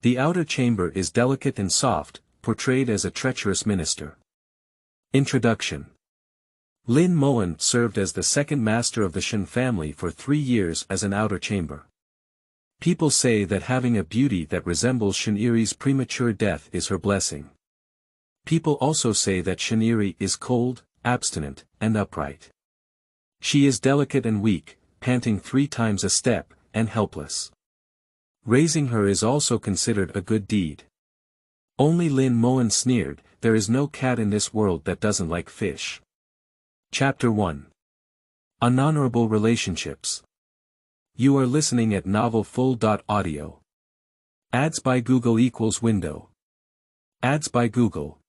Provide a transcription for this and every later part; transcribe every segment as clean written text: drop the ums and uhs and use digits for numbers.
The outer chamber is delicate and soft, portrayed as a treacherous minister. Introduction. Lin Mowan served as the second master of the Shen family for 3 years as an outer chamber. People say that having a beauty that resembles Shen Erye's premature death is her blessing. People also say that Shen Erye is cold, abstinent, and upright. She is delicate and weak, panting 3 times a step, and helpless. Raising her is also considered a good deed. Only Lin Mowan sneered, "There is no cat in this world that doesn't like fish." Chapter 1. Unhonorable Relationships. You are listening at novelfull.audio. Ads by Google equals window. Ads by Google.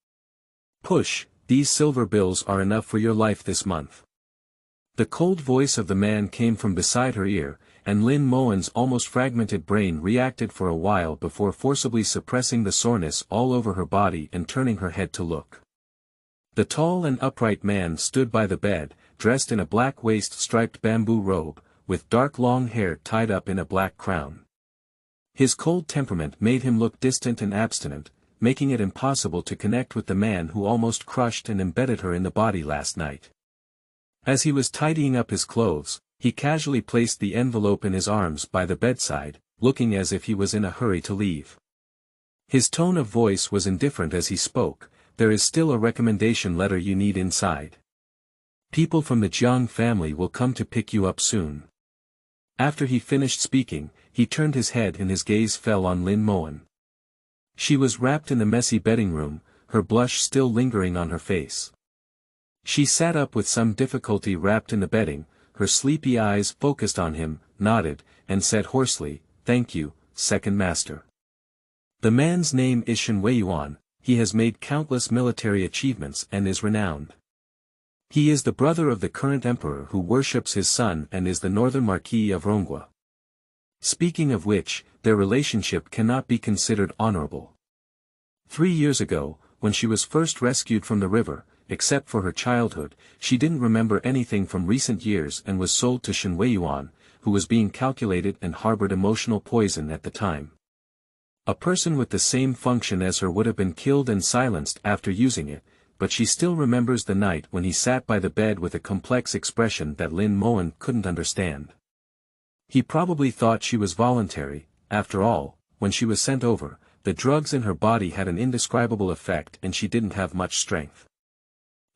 Push, these silver bills are enough for your life this month. The cold voice of the man came from beside her ear, and Lin Mowan's almost fragmented brain reacted for a while before forcibly suppressing the soreness all over her body and turning her head to look. The tall and upright man stood by the bed, dressed in a black waist-striped bamboo robe, with dark long hair tied up in a black crown. His cold temperament made him look distant and abstinent, making it impossible to connect with the man who almost crushed and embedded her in the body last night. As he was tidying up his clothes, he casually placed the envelope in his arms by the bedside, looking as if he was in a hurry to leave. His tone of voice was indifferent as he spoke, "There is still a recommendation letter you need inside. People from the Jiang family will come to pick you up soon." After he finished speaking, he turned his head and his gaze fell on Lin Mowan. She was wrapped in the messy bedding room, her blush still lingering on her face. She sat up with some difficulty wrapped in the bedding, her sleepy eyes focused on him, nodded, and said hoarsely, "Thank you, second master." The man's name is Shen Erye. He has made countless military achievements and is renowned. He is the brother of the current emperor who worships his son and is the northern Marquis of Rongua. Speaking of which, their relationship cannot be considered honorable. 3 years ago, when she was first rescued from the river, except for her childhood, she didn't remember anything from recent years and was sold to Shen Erye, who was being calculated and harbored emotional poison at the time. A person with the same function as her would have been killed and silenced after using it, but she still remembers the night when he sat by the bed with a complex expression that Lin Mowan couldn't understand. He probably thought she was voluntary. After all, when she was sent over, the drugs in her body had an indescribable effect and she didn't have much strength.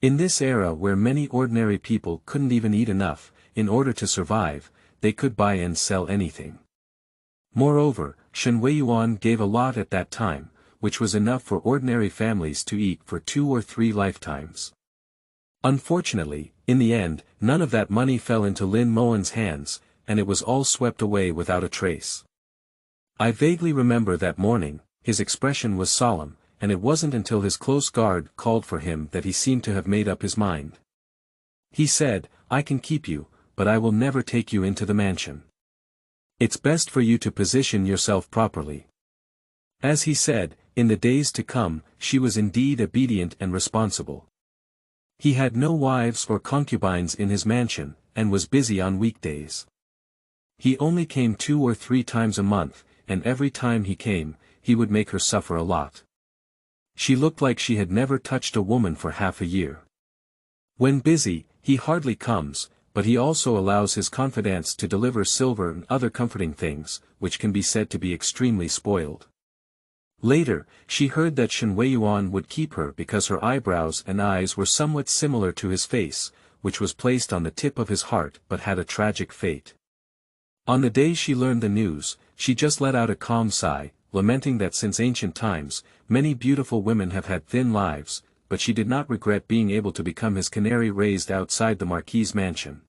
In this era where many ordinary people couldn't even eat enough, in order to survive, they could buy and sell anything. Moreover, Shen Erye gave a lot at that time, which was enough for ordinary families to eat for 2 or 3 lifetimes. Unfortunately, in the end, none of that money fell into Lin Mowan's hands, and it was all swept away without a trace. I vaguely remember that morning, his expression was solemn, and it wasn't until his close guard called for him that he seemed to have made up his mind. He said, "I can keep you, but I will never take you into the mansion. It's best for you to position yourself properly." As he said, in the days to come, she was indeed obedient and responsible. He had no wives or concubines in his mansion, and was busy on weekdays. He only came 2 or 3 times a month, and every time he came, he would make her suffer a lot. She looked like she had never touched a woman for half a year. When busy, he hardly comes, but he also allows his confidants to deliver silver and other comforting things, which can be said to be extremely spoiled. Later, she heard that Shen Erye would keep her because her eyebrows and eyes were somewhat similar to his face, which was placed on the tip of his heart but had a tragic fate. On the day she learned the news, she just let out a calm sigh, lamenting that since ancient times, many beautiful women have had thin lives, but she did not regret being able to become his canary raised outside the Marquis's mansion.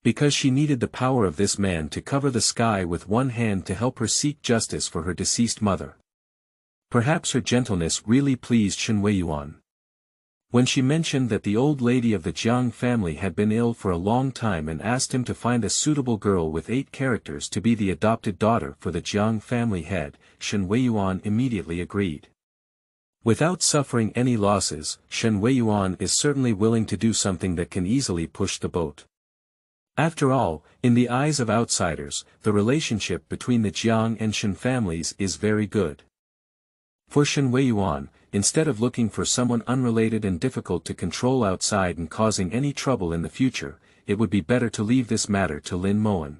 Because she needed the power of this man to cover the sky with one hand to help her seek justice for her deceased mother. Perhaps her gentleness really pleased Shen Erye. When she mentioned that the old lady of the Jiang family had been ill for a long time and asked him to find a suitable girl with 8 characters to be the adopted daughter for the Jiang family head, Shen Erye immediately agreed. Without suffering any losses, Shen Erye is certainly willing to do something that can easily push the boat. After all, in the eyes of outsiders, the relationship between the Jiang and Shen families is very good. For Shen Weiyuan, instead of looking for someone unrelated and difficult to control outside and causing any trouble in the future, it would be better to leave this matter to Lin Mowan.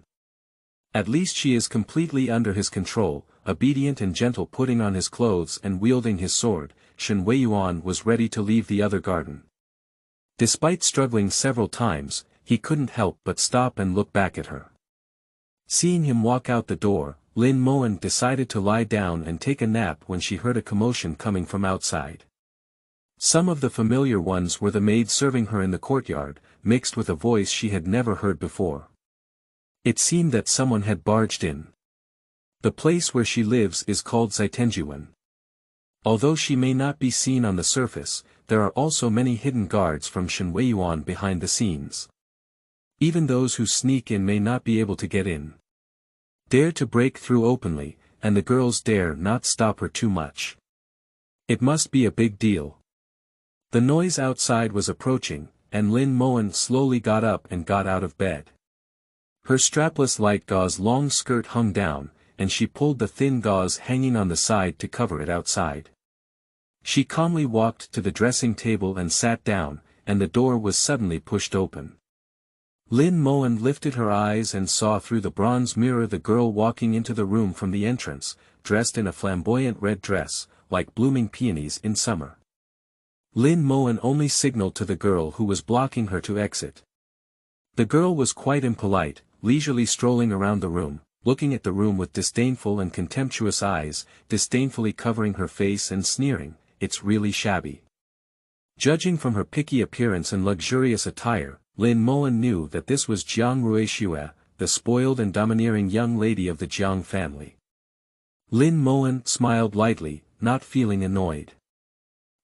At least she is completely under his control, obedient and gentle, putting on his clothes and wielding his sword. Shen Weiyuan was ready to leave the other garden. Despite struggling several times, he couldn't help but stop and look back at her. Seeing him walk out the door, Lin Mowan decided to lie down and take a nap when she heard a commotion coming from outside. Some of the familiar ones were the maids serving her in the courtyard, mixed with a voice she had never heard before. It seemed that someone had barged in. The place where she lives is called Zaitenjuan. Although she may not be seen on the surface, there are also many hidden guards from Shen Weiyuan behind the scenes. Even those who sneak in may not be able to get in. Dare to break through openly, and the girls dare not stop her too much. It must be a big deal. The noise outside was approaching, and Lin Mowan slowly got up and got out of bed. Her strapless light gauze long skirt hung down, and she pulled the thin gauze hanging on the side to cover it outside. She calmly walked to the dressing table and sat down, and the door was suddenly pushed open. Lin Mowan lifted her eyes and saw through the bronze mirror the girl walking into the room from the entrance, dressed in a flamboyant red dress, like blooming peonies in summer. Lin Mowan only signaled to the girl who was blocking her to exit. The girl was quite impolite, leisurely strolling around the room, looking at the room with disdainful and contemptuous eyes, disdainfully covering her face and sneering, "It's really shabby." Judging from her picky appearance and luxurious attire, Lin Mowan knew that this was Jiang Ruixue, the spoiled and domineering young lady of the Jiang family. Lin Mowan smiled lightly, not feeling annoyed.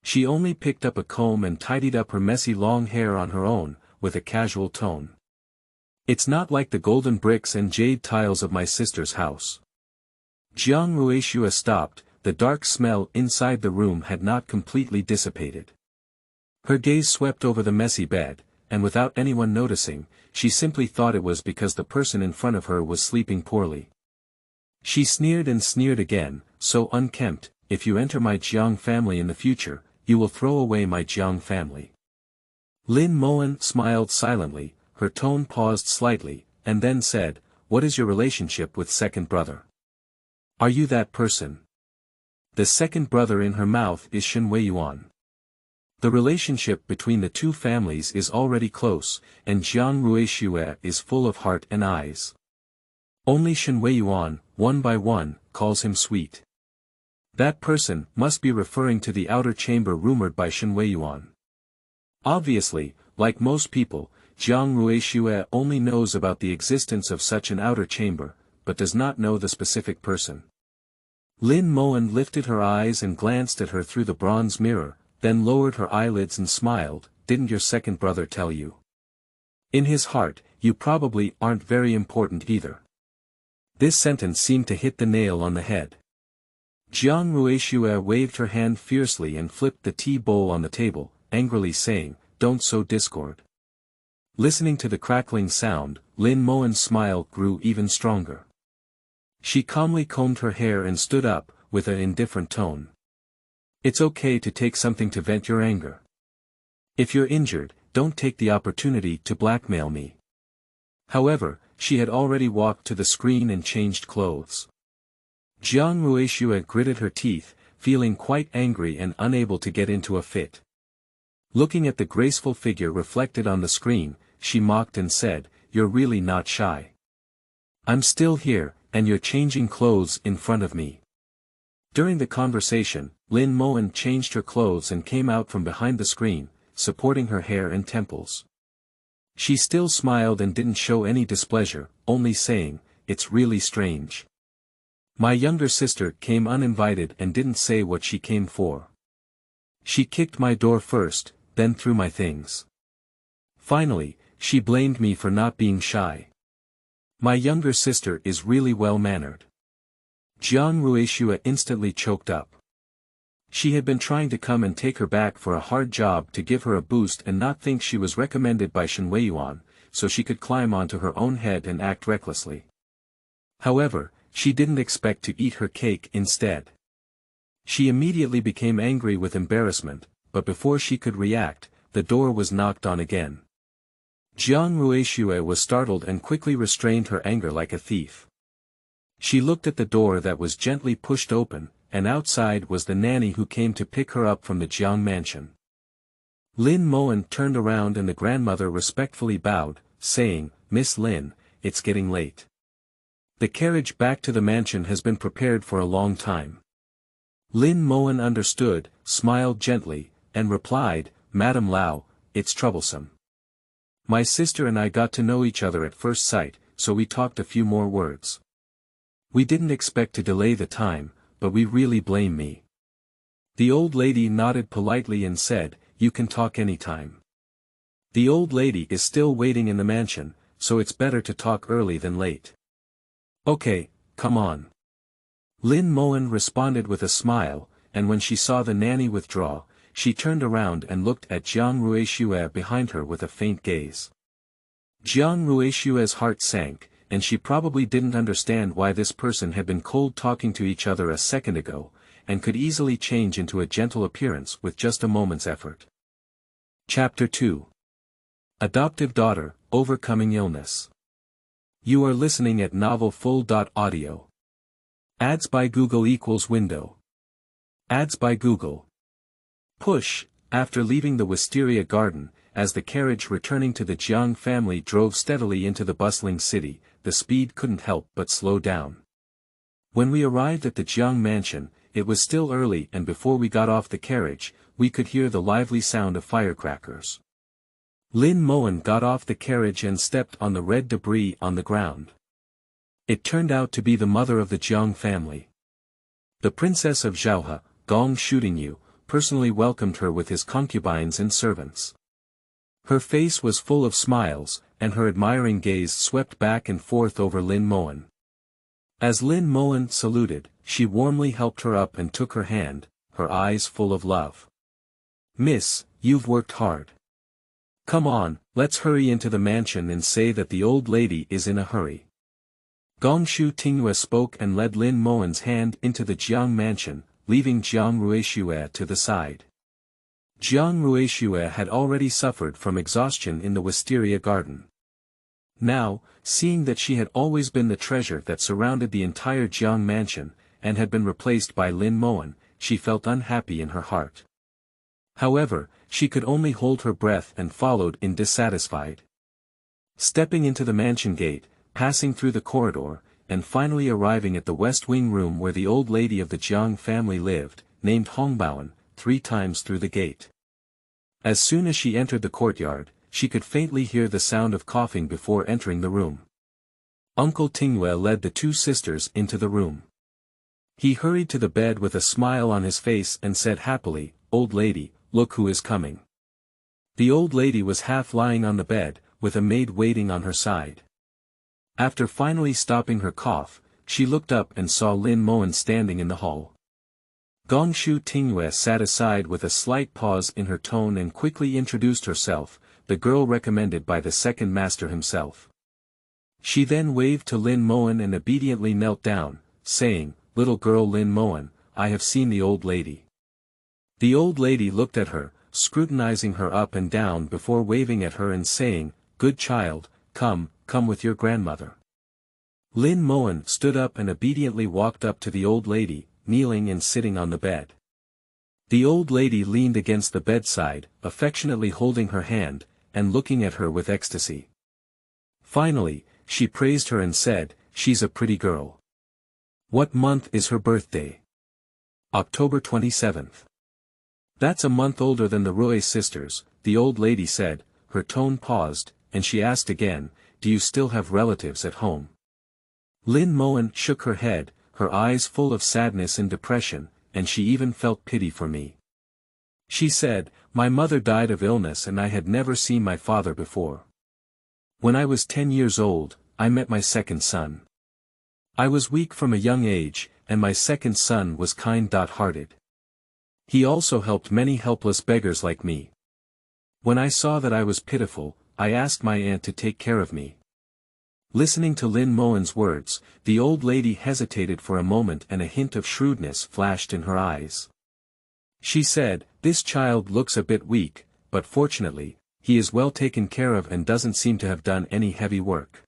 She only picked up a comb and tidied up her messy long hair on her own, with a casual tone. "It's not like the golden bricks and jade tiles of my sister's house." Jiang Ruixue stopped. The dark smell inside the room had not completely dissipated. Her gaze swept over the messy bed, and without anyone noticing, she simply thought it was because the person in front of her was sleeping poorly. She sneered and sneered again, "So unkempt, if you enter my Jiang family in the future, you will throw away my Jiang family." Lin Mowan smiled silently, her tone paused slightly, and then said, "What is your relationship with second brother? Are you that person?" The second brother in her mouth is Shen Weiyuan. The relationship between the two families is already close, and Jiang Ruixue is full of heart and eyes. Only Shen Weiyuan, one by one, calls him sweet. That person must be referring to the outer chamber rumored by Shen Weiyuan. Obviously, like most people, Jiang Ruixue only knows about the existence of such an outer chamber, but does not know the specific person. Lin Mowan lifted her eyes and glanced at her through the bronze mirror, then lowered her eyelids and smiled, "Didn't your second brother tell you? In his heart, you probably aren't very important either." This sentence seemed to hit the nail on the head. Jiang Ruixue waved her hand fiercely and flipped the tea bowl on the table, angrily saying, "Don't sow discord." Listening to the crackling sound, Lin Mowan's smile grew even stronger. She calmly combed her hair and stood up, with an indifferent tone. "It's okay to take something to vent your anger. If you're injured, don't take the opportunity to blackmail me." However, she had already walked to the screen and changed clothes. Jiang Ruixue gritted her teeth, feeling quite angry and unable to get into a fit. Looking at the graceful figure reflected on the screen, she mocked and said, "You're really not shy. I'm still here, and you're changing clothes in front of me." During the conversation, Lin Mowan changed her clothes and came out from behind the screen, supporting her hair and temples. She still smiled and didn't show any displeasure, only saying, "It's really strange. My younger sister came uninvited and didn't say what she came for. She kicked my door first, then threw my things. Finally, she blamed me for not being shy. My younger sister is really well-mannered." Jiang Ruixue instantly choked up. She had been trying to come and take her back for a hard job to give her a boost and not think she was recommended by Shen Weiyuan, so she could climb onto her own head and act recklessly. However, she didn't expect to eat her cake instead. She immediately became angry with embarrassment, but before she could react, the door was knocked on again. Jiang Ruishue was startled and quickly restrained her anger like a thief. She looked at the door that was gently pushed open, and outside was the nanny who came to pick her up from the Jiang mansion. Lin Mowan turned around and the grandmother respectfully bowed, saying, "Miss Lin, it's getting late. The carriage back to the mansion has been prepared for a long time." Lin Mowan understood, smiled gently, and replied, "Madam Lau, it's troublesome. My sister and I got to know each other at first sight, so we talked a few more words. We didn't expect to delay the time, but we really blame me." The old lady nodded politely and said, "You can talk anytime. The old lady is still waiting in the mansion, so it's better to talk early than late." "Okay, come on." Lin Mowan responded with a smile, and when she saw the nanny withdraw, she turned around and looked at Jiang Ruishue behind her with a faint gaze. Jiang Ruishue's heart sank, and she probably didn't understand why this person had been cold talking to each other a second ago, and could easily change into a gentle appearance with just a moment's effort. Chapter 2. Adoptive Daughter, Overcoming Illness. You are listening at novelfull.audio. Ads by Google equals window. Ads by Google. Push. After leaving the wisteria garden, as the carriage returning to the Jiang family drove steadily into the bustling city, the speed couldn't help but slow down. When we arrived at the Jiang mansion, it was still early, and before we got off the carriage, we could hear the lively sound of firecrackers. Lin Mowan got off the carriage and stepped on the red debris on the ground. It turned out to be the mother of the Jiang family. The Princess of Zhaohe, Gong Shootingyu, personally welcomed her with his concubines and servants. Her face was full of smiles, and her admiring gaze swept back and forth over Lin Mowan. As Lin Mowan saluted, she warmly helped her up and took her hand, her eyes full of love. "Miss, you've worked hard. Come on, let's hurry into the mansion and say that the old lady is in a hurry." Gongshu Tingyue spoke and led Lin Mowan's hand into the Jiang mansion, leaving Jiang Ruishue to the side. Jiang Ruishue had already suffered from exhaustion in the wisteria garden. Now, seeing that she had always been the treasure that surrounded the entire Jiang mansion, and had been replaced by Lin Mowan, she felt unhappy in her heart. However, she could only hold her breath and followed in dissatisfied. Stepping into the mansion gate, passing through the corridor, and finally arriving at the west wing room where the old lady of the Jiang family lived, named Hongbaoan, 3 times through the gate. As soon as she entered the courtyard, she could faintly hear the sound of coughing before entering the room. Uncle Tingyue led the 2 sisters into the room. He hurried to the bed with a smile on his face and said happily, "Old lady, look who is coming." The old lady was half lying on the bed, with a maid waiting on her side. After finally stopping her cough, she looked up and saw Lin Mowan standing in the hall. Gongshu Tingyue sat aside with a slight pause in her tone and quickly introduced herself, the girl recommended by the second master himself. She then waved to Lin Mowan and obediently knelt down, saying, "Little girl Lin Mowan, I have seen the old lady." The old lady looked at her, scrutinizing her up and down before waving at her and saying, "Good child, come with your grandmother." Lin Mowan stood up and obediently walked up to the old lady, kneeling and sitting on the bed. The old lady leaned against the bedside, affectionately holding her hand, and looking at her with ecstasy. Finally, she praised her and said, "She's a pretty girl. What month is her birthday?" "October 27th. "That's a month older than the Rui sisters," the old lady said. Her tone paused, and she asked again, "Do you still have relatives at home?" Lin Mowan shook her head, her eyes full of sadness and depression, and she even felt pity for me. She said, "My mother died of illness and I had never seen my father before. When I was 10 years old, I met my second son. I was weak from a young age, and my second son was kind-hearted. He also helped many helpless beggars like me. When I saw that I was pitiful, I asked my aunt to take care of me. Listening to Lin Mowan's words, the old lady hesitated for a moment and a hint of shrewdness flashed in her eyes. She said, "This child looks a bit weak, but fortunately, he is well taken care of and doesn't seem to have done any heavy work.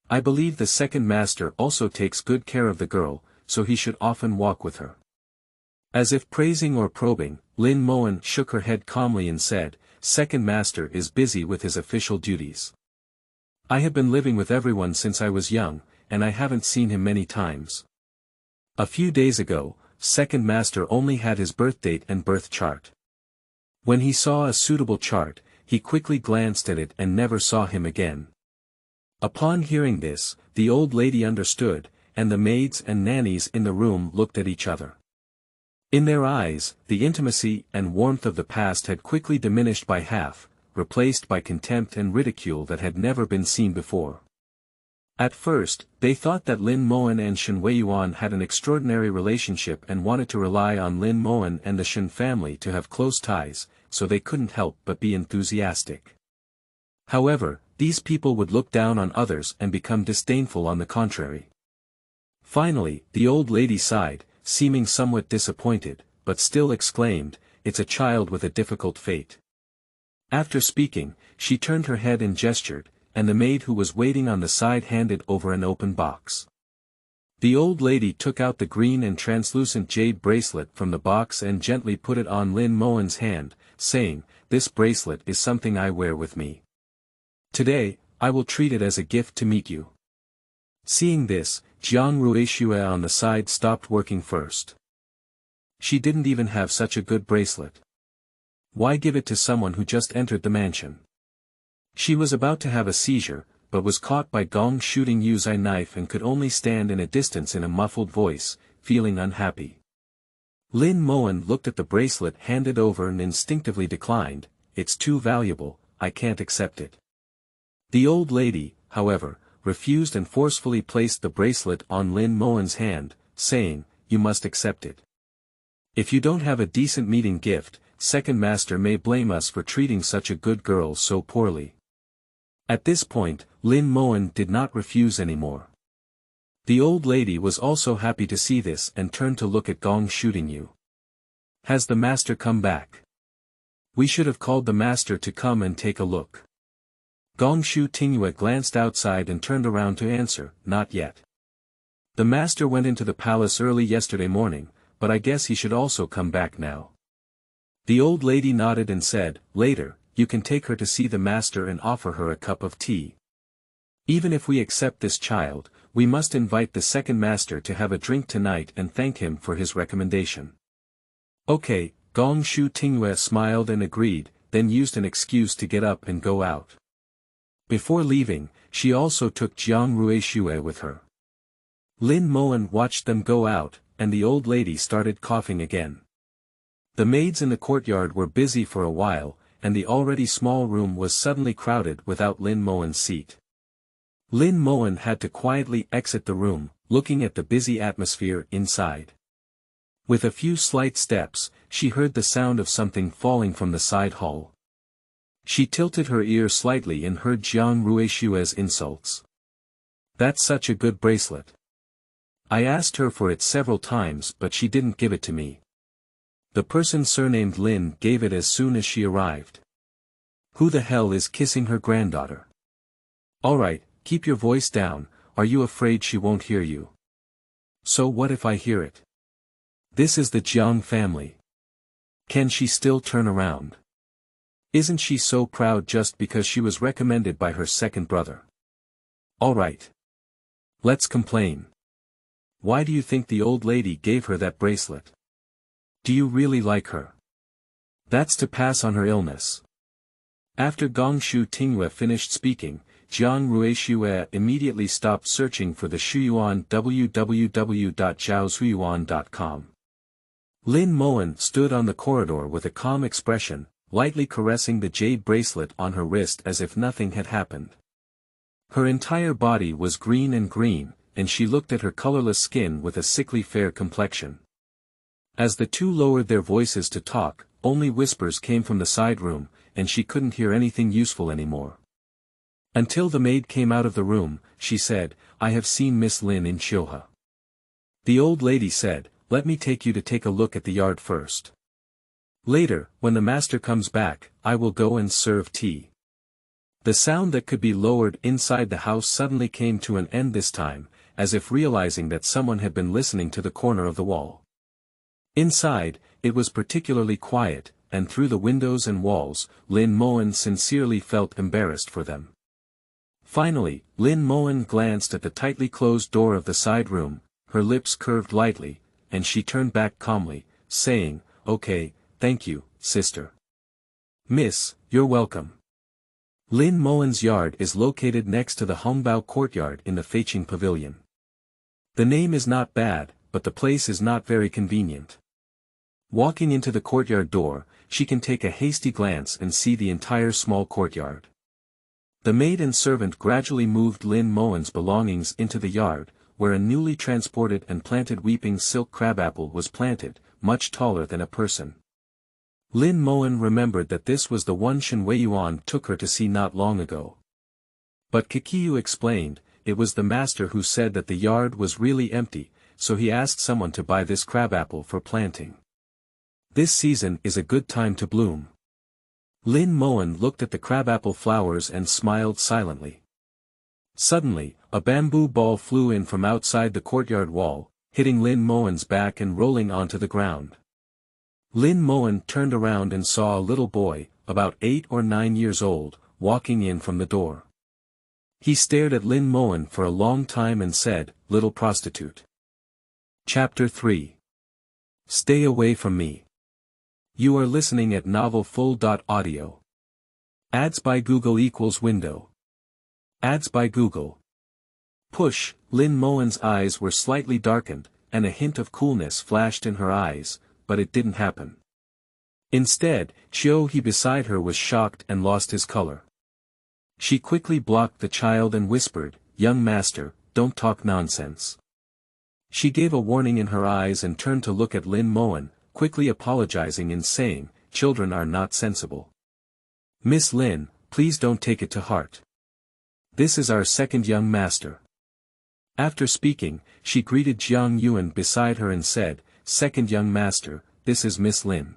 I believe the second master also takes good care of the girl, so he should often walk with her." As if praising or probing, Lin Mowan shook her head calmly and said, "Second master is busy with his official duties. I have been living with everyone since I was young, and I haven't seen him many times. A few days ago, second master only had his birth date and birth chart. When he saw a suitable chart, he quickly glanced at it and never saw him again." Upon hearing this, the old lady understood, and the maids and nannies in the room looked at each other. In their eyes, the intimacy and warmth of the past had quickly diminished by half, replaced by contempt and ridicule that had never been seen before. At first, they thought that Lin Mowan and Shen Erye had an extraordinary relationship and wanted to rely on Lin Mowan and the Shen family to have close ties, so they couldn't help but be enthusiastic. However, these people would look down on others and become disdainful on the contrary. Finally, the old lady sighed, seeming somewhat disappointed, but still exclaimed, "It's a child with a difficult fate." After speaking, she turned her head and gestured, and the maid who was waiting on the side handed over an open box. The old lady took out the green and translucent jade bracelet from the box and gently put it on Lin Mowan's hand, saying, "This bracelet is something I wear with me. Today, I will treat it as a gift to meet you." Seeing this, Jiang Ruishue on the side stopped working first. She didn't even have such a good bracelet. Why give it to someone who just entered the mansion? She was about to have a seizure, but was caught by Gong shooting Yuzai knife and could only stand in a distance in a muffled voice, feeling unhappy. Lin Mowan looked at the bracelet handed over and instinctively declined, "It's too valuable, I can't accept it." The old lady, however, refused and forcefully placed the bracelet on Lin Mowan's hand, saying, "You must accept it. If you don't have a decent meeting gift, second master may blame us for treating such a good girl so poorly." At this point, Lin Mowan did not refuse anymore. The old lady was also happy to see this and turned to look at Gong shooting you. "Has the master come back? We should have called the master to come and take a look." Gong Shu Tingyue glanced outside and turned around to answer, "Not yet. The master went into the palace early yesterday morning, but I guess he should also come back now." The old lady nodded and said, "Later, you can take her to see the master and offer her a cup of tea. Even if we accept this child, we must invite the second master to have a drink tonight and thank him for his recommendation." "Okay," Gong Shu Tingyue smiled and agreed, then used an excuse to get up and go out. Before leaving, she also took Jiang Ruishue with her. Lin Mowan watched them go out, and the old lady started coughing again. The maids in the courtyard were busy for a while, and the already small room was suddenly crowded without Lin Mowan's seat. Lin Mowan had to quietly exit the room, looking at the busy atmosphere inside. With a few slight steps, she heard the sound of something falling from the side hall. She tilted her ear slightly and heard Jiang Ruishue's insults. "That's such a good bracelet. I asked her for it several times but she didn't give it to me. The person surnamed Lin gave it as soon as she arrived. Who the hell is kissing her granddaughter? Alright, keep your voice down, are you afraid she won't hear you? So what if I hear it? This is the Jiang family. Can she still turn around? Isn't she so proud just because she was recommended by her second brother? Alright. Let's complain. Why do you think the old lady gave her that bracelet? Do you really like her? That's to pass on her illness." After Gong Shu Tingyue finished speaking, Jiang Ruishue immediately stopped searching for the Shuyuan www.zhaoshuyuan.com. Lin Mowan stood on the corridor with a calm expression, lightly caressing the jade bracelet on her wrist as if nothing had happened. Her entire body was green, and she looked at her colorless skin with a sickly fair complexion. As the two lowered their voices to talk, only whispers came from the side room, and she couldn't hear anything useful anymore. Until the maid came out of the room, she said, "I have seen Miss Lin in Chilha." The old lady said, "Let me take you to take a look at the yard first. Later, when the master comes back, I will go and serve tea." The sound that could be lowered inside the house suddenly came to an end this time, as if realizing that someone had been listening to the corner of the wall. Inside, it was particularly quiet, and through the windows and walls, Lin Mowan sincerely felt embarrassed for them. Finally, Lin Mowan glanced at the tightly closed door of the side room, her lips curved lightly, and she turned back calmly, saying, "Okay, thank you, sister." "Miss, you're welcome." Lin Mowan's yard is located next to the Hongbao courtyard in the Feiqing Pavilion. The name is not bad, but the place is not very convenient. Walking into the courtyard door, she can take a hasty glance and see the entire small courtyard. The maid and servant gradually moved Lin Mowan's belongings into the yard, where a newly transported and planted weeping silk crabapple was planted, much taller than a person. Lin Mowan remembered that this was the one Shen Erye took her to see not long ago. But Kikiyu explained, it was the master who said that the yard was really empty, so he asked someone to buy this crabapple for planting. This season is a good time to bloom. Lin Mowan looked at the crabapple flowers and smiled silently. Suddenly, a bamboo ball flew in from outside the courtyard wall, hitting Lin Mowan's back and rolling onto the ground. Lin Mowan turned around and saw a little boy, about 8 or 9 years old, walking in from the door. He stared at Lin Mowan for a long time and said, "Little prostitute." Chapter 3. Stay away from me. You are listening at novelfull.audio. Ads by Google equals window. Ads by Google. Push. Lin Mowan's eyes were slightly darkened, and a hint of coolness flashed in her eyes, but it didn't happen. Instead, He beside her was shocked and lost his color. She quickly blocked the child and whispered, "Young master, don't talk nonsense." She gave a warning in her eyes and turned to look at Lin Mowan, quickly apologizing and saying, "Children are not sensible. Miss Lin, please don't take it to heart. This is our second young master." After speaking, she greeted Jiang Yuan beside her and said, "Second young master, this is Miss Lin.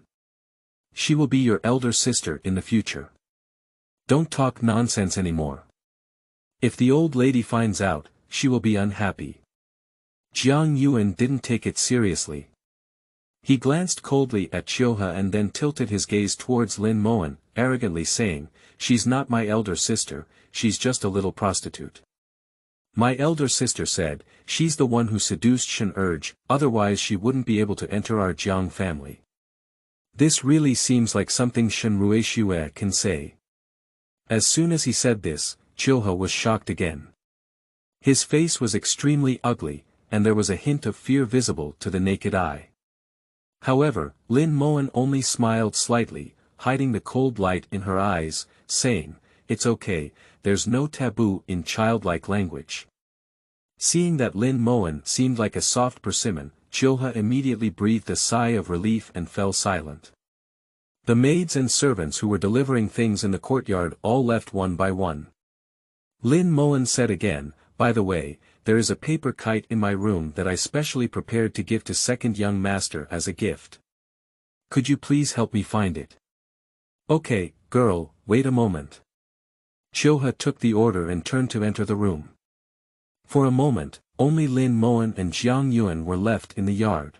She will be your elder sister in the future. Don't talk nonsense anymore. If the old lady finds out, she will be unhappy." Jiang Yuan didn't take it seriously. He glanced coldly at Chioha and then tilted his gaze towards Lin Mowan, arrogantly saying, "She's not my elder sister, she's just a little prostitute. My elder sister said, she's the one who seduced Shen Erye, otherwise she wouldn't be able to enter our Jiang family." This really seems like something Shen Erye can say. As soon as he said this, Chilha was shocked again. His face was extremely ugly, and there was a hint of fear visible to the naked eye. However, Lin Mowan only smiled slightly, hiding the cold light in her eyes, saying, "It's okay, there's no taboo in childlike language." Seeing that Lin Mowan seemed like a soft persimmon, Chilha immediately breathed a sigh of relief and fell silent. The maids and servants who were delivering things in the courtyard all left one by one. Lin Mowan said again, "By the way, there is a paper kite in my room that I specially prepared to give to second young master as a gift. Could you please help me find it?" "Okay, girl, wait a moment." Chilha took the order and turned to enter the room. For a moment, only Lin Mowan and Jiang Yuan were left in the yard.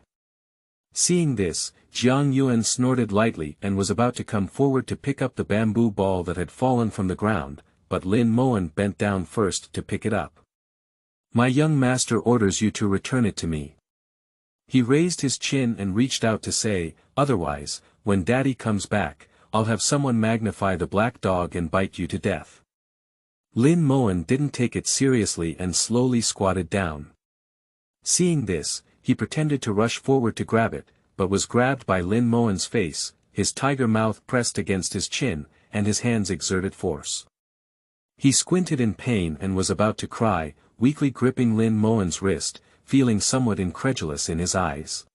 Seeing this, Jiang Yuan snorted lightly and was about to come forward to pick up the bamboo ball that had fallen from the ground, but Lin Mowan bent down first to pick it up. "My young master orders you to return it to me." He raised his chin and reached out to say, "Otherwise, when daddy comes back, I'll have someone magnify the black dog and bite you to death." Lin Mowan didn't take it seriously and slowly squatted down. Seeing this, he pretended to rush forward to grab it, but was grabbed by Lin Mowan's face, his tiger mouth pressed against his chin, and his hands exerted force. He squinted in pain and was about to cry, weakly gripping Lin Mowan's wrist, feeling somewhat incredulous in his eyes.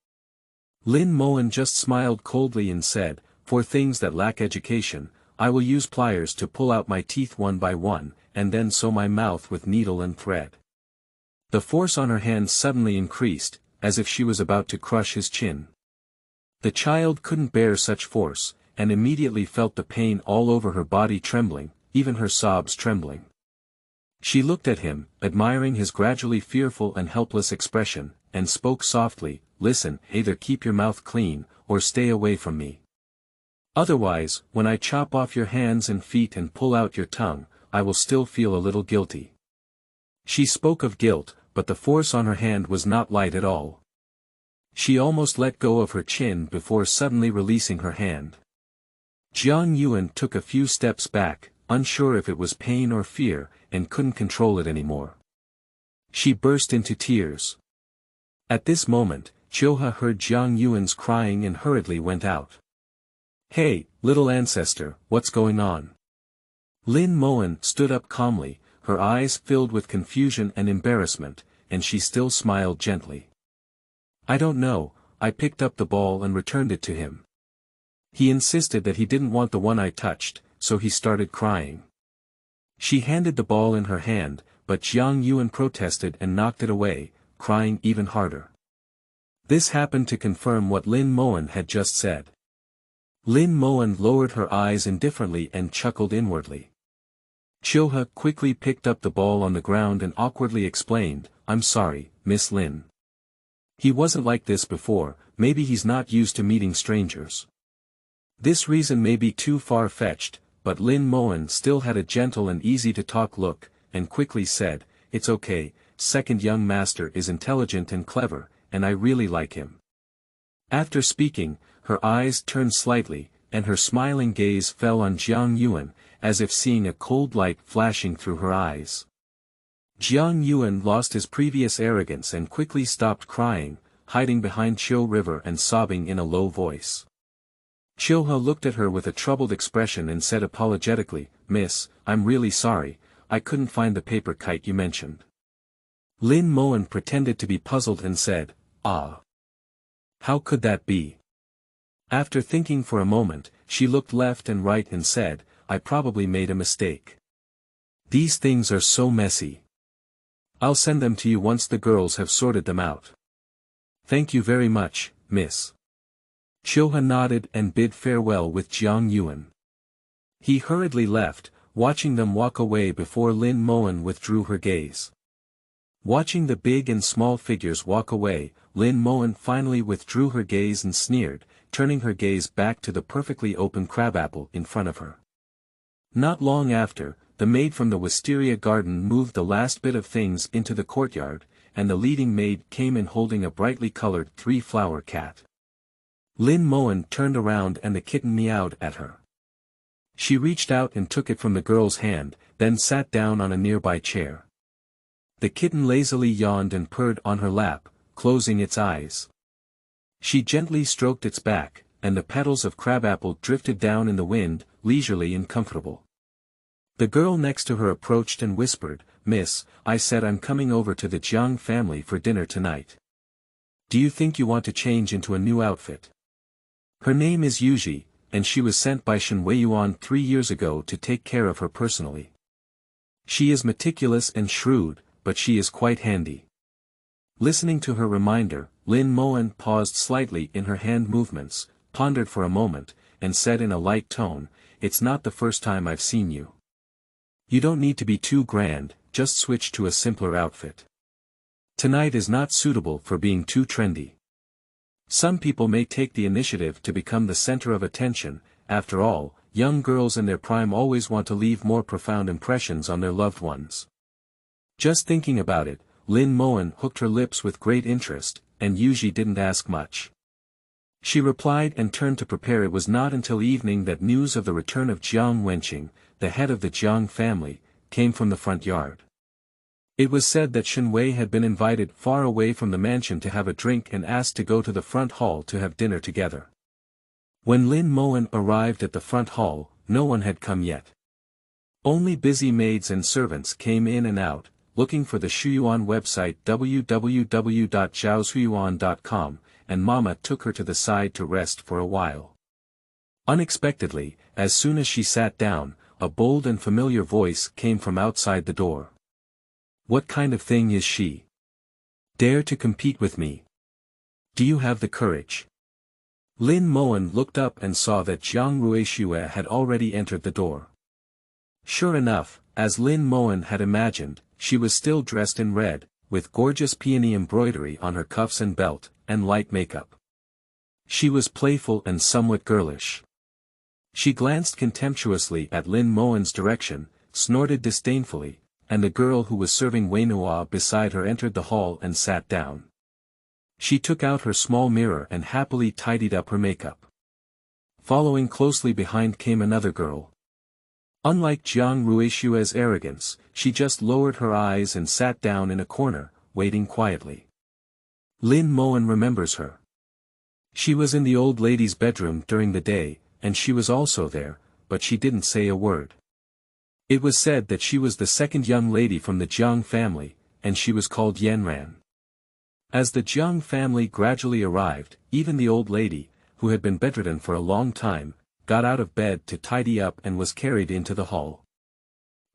Lin Mowan just smiled coldly and said, "For things that lack education, I will use pliers to pull out my teeth one by one, and then sew my mouth with needle and thread. The force on her hand suddenly increased, as if she was about to crush his chin. The child couldn't bear such force, and immediately felt the pain all over her body trembling, even her sobs trembling. She looked at him, admiring his gradually fearful and helpless expression, and spoke softly, "Listen, either keep your mouth clean, or stay away from me. Otherwise, when I chop off your hands and feet and pull out your tongue, I will still feel a little guilty." She spoke of guilt, but the force on her hand was not light at all. She almost let go of her chin before suddenly releasing her hand. Jiang Yuan took a few steps back, unsure if it was pain or fear, and couldn't control it anymore. She burst into tears. At this moment, Chilha heard Jiang Yuan's crying and hurriedly went out. "Hey, little ancestor, what's going on?" Lin Mowan stood up calmly, her eyes filled with confusion and embarrassment, and she still smiled gently. "I don't know, I picked up the ball and returned it to him. He insisted that he didn't want the one I touched, so he started crying." She handed the ball in her hand, but Jiang Yuan protested and knocked it away, crying even harder. This happened to confirm what Lin Mowan had just said. Lin Mowan lowered her eyes indifferently and chuckled inwardly. Chilha quickly picked up the ball on the ground and awkwardly explained, "I'm sorry, Miss Lin. He wasn't like this before, maybe he's not used to meeting strangers." This reason may be too far-fetched, but Lin Mowan still had a gentle and easy-to-talk look, and quickly said, "It's okay, second young master is intelligent and clever, and I really like him." After speaking, her eyes turned slightly, and her smiling gaze fell on Jiang Yuan, as if seeing a cold light flashing through her eyes. Jiang Yuan lost his previous arrogance and quickly stopped crying, hiding behind Chill River and sobbing in a low voice. Chilha looked at her with a troubled expression and said apologetically, "Miss, I'm really sorry, I couldn't find the paper kite you mentioned." Lin Mowan pretended to be puzzled and said, "Ah. How could that be?" After thinking for a moment, she looked left and right and said, "I probably made a mistake. These things are so messy. I'll send them to you once the girls have sorted them out." "Thank you very much, miss." Chilha nodded and bid farewell with Jiang Yuan. He hurriedly left, watching them walk away before Lin Mowan withdrew her gaze. Watching the big and small figures walk away, Lin Mowan finally withdrew her gaze and sneered, turning her gaze back to the perfectly open crabapple in front of her. Not long after, the maid from the wisteria garden moved the last bit of things into the courtyard, and the leading maid came in holding a brightly colored three-flower cat. Lin Mowan turned around and the kitten meowed at her. She reached out and took it from the girl's hand, then sat down on a nearby chair. The kitten lazily yawned and purred on her lap, closing its eyes. She gently stroked its back, and the petals of crabapple drifted down in the wind, leisurely and comfortable. The girl next to her approached and whispered, "Miss, I said I'm coming over to the Jiang family for dinner tonight. Do you think you want to change into a new outfit?" Her name is Yuji, and she was sent by Shen Erye 3 years ago to take care of her personally. She is meticulous and shrewd, but she is quite handy. Listening to her reminder, Lin Mowan paused slightly in her hand movements, pondered for a moment, and said in a light tone, "It's not the first time I've seen you. You don't need to be too grand, just switch to a simpler outfit. Tonight is not suitable for being too trendy. Some people may take the initiative to become the center of attention. After all, young girls in their prime always want to leave more profound impressions on their loved ones." Just thinking about it, Lin Mowan hooked her lips with great interest, and Yuji didn't ask much. She replied and turned to prepare. It was not until evening that news of the return of Jiang Wenqing, the head of the Jiang family, came from the front yard. It was said that Shen Wei had been invited far away from the mansion to have a drink and asked to go to the front hall to have dinner together. When Lin Mowan arrived at the front hall, no one had come yet. Only busy maids and servants came in and out, looking for the Shuyuan website www.zhaoshuyuan.com, and Mama took her to the side to rest for a while. Unexpectedly, as soon as she sat down, a bold and familiar voice came from outside the door. "What kind of thing is she? Dare to compete with me? Do you have the courage?" Lin Mowan looked up and saw that Jiang Ruishue had already entered the door. Sure enough, as Lin Mowan had imagined, she was still dressed in red, with gorgeous peony embroidery on her cuffs and belt, and light makeup. She was playful and somewhat girlish. She glanced contemptuously at Lin Mowan's direction, snorted disdainfully, and the girl who was serving Weinhua beside her entered the hall and sat down. She took out her small mirror and happily tidied up her makeup. Following closely behind came another girl. Unlike Jiang Ruishue's arrogance, she just lowered her eyes and sat down in a corner, waiting quietly. Lin Mowan remembers her. She was in the old lady's bedroom during the day, and she was also there, but she didn't say a word. It was said that she was the second young lady from the Jiang family, and she was called Yanran. As the Jiang family gradually arrived, even the old lady, who had been bedridden for a long time, got out of bed to tidy up and was carried into the hall.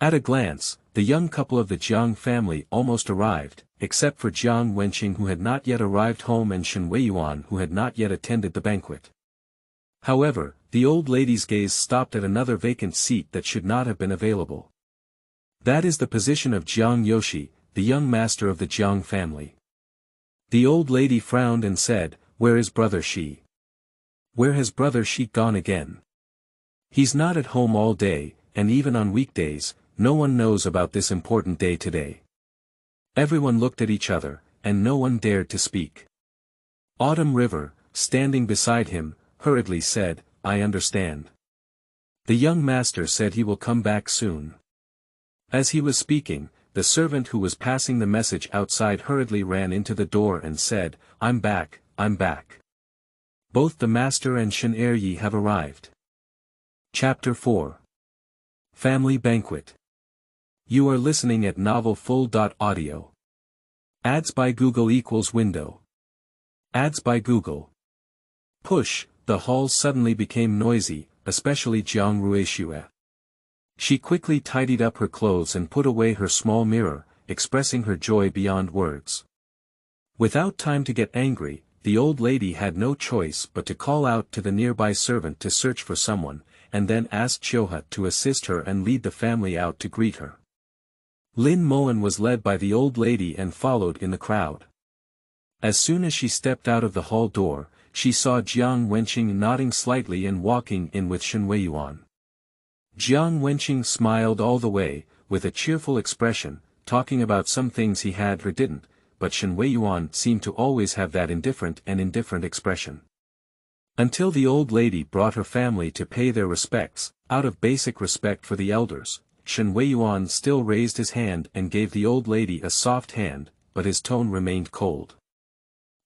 At a glance, the young couple of the Jiang family almost arrived, except for Jiang Wenqing who had not yet arrived home and Shen Weiyuan who had not yet attended the banquet. However, the old lady's gaze stopped at another vacant seat that should not have been available. That is the position of Jiang Yoshi, the young master of the Jiang family. The old lady frowned and said, "Where is brother Shi? Where has brother Shi gone again? He's not at home all day, and even on weekdays, no one knows about this important day today." Everyone looked at each other, and no one dared to speak. Autumn River, standing beside him, hurriedly said, "I understand. The young master said he will come back soon." As he was speaking, the servant who was passing the message outside hurriedly ran into the door and said, I'm back. Both the master and Shen Erye have arrived." Chapter 4. Family Banquet. You are listening at novelfull.audio. Ads by Google equals window. Ads by Google. Push, the hall suddenly became noisy, especially Jiang Ruishue. She quickly tidied up her clothes and put away her small mirror, expressing her joy beyond words. Without time to get angry, the old lady had no choice but to call out to the nearby servant to search for someone, and then asked Chioha to assist her and lead the family out to greet her. Lin Mowan was led by the old lady and followed in the crowd. As soon as she stepped out of the hall door, she saw Jiang Wenqing nodding slightly and walking in with Shen Weiyuan. Jiang Wenqing smiled all the way, with a cheerful expression, talking about some things he had or didn't, but Shen Weiyuan seemed to always have that indifferent expression. Until the old lady brought her family to pay their respects, out of basic respect for the elders, Shen Weiyuan still raised his hand and gave the old lady a soft hand, but his tone remained cold.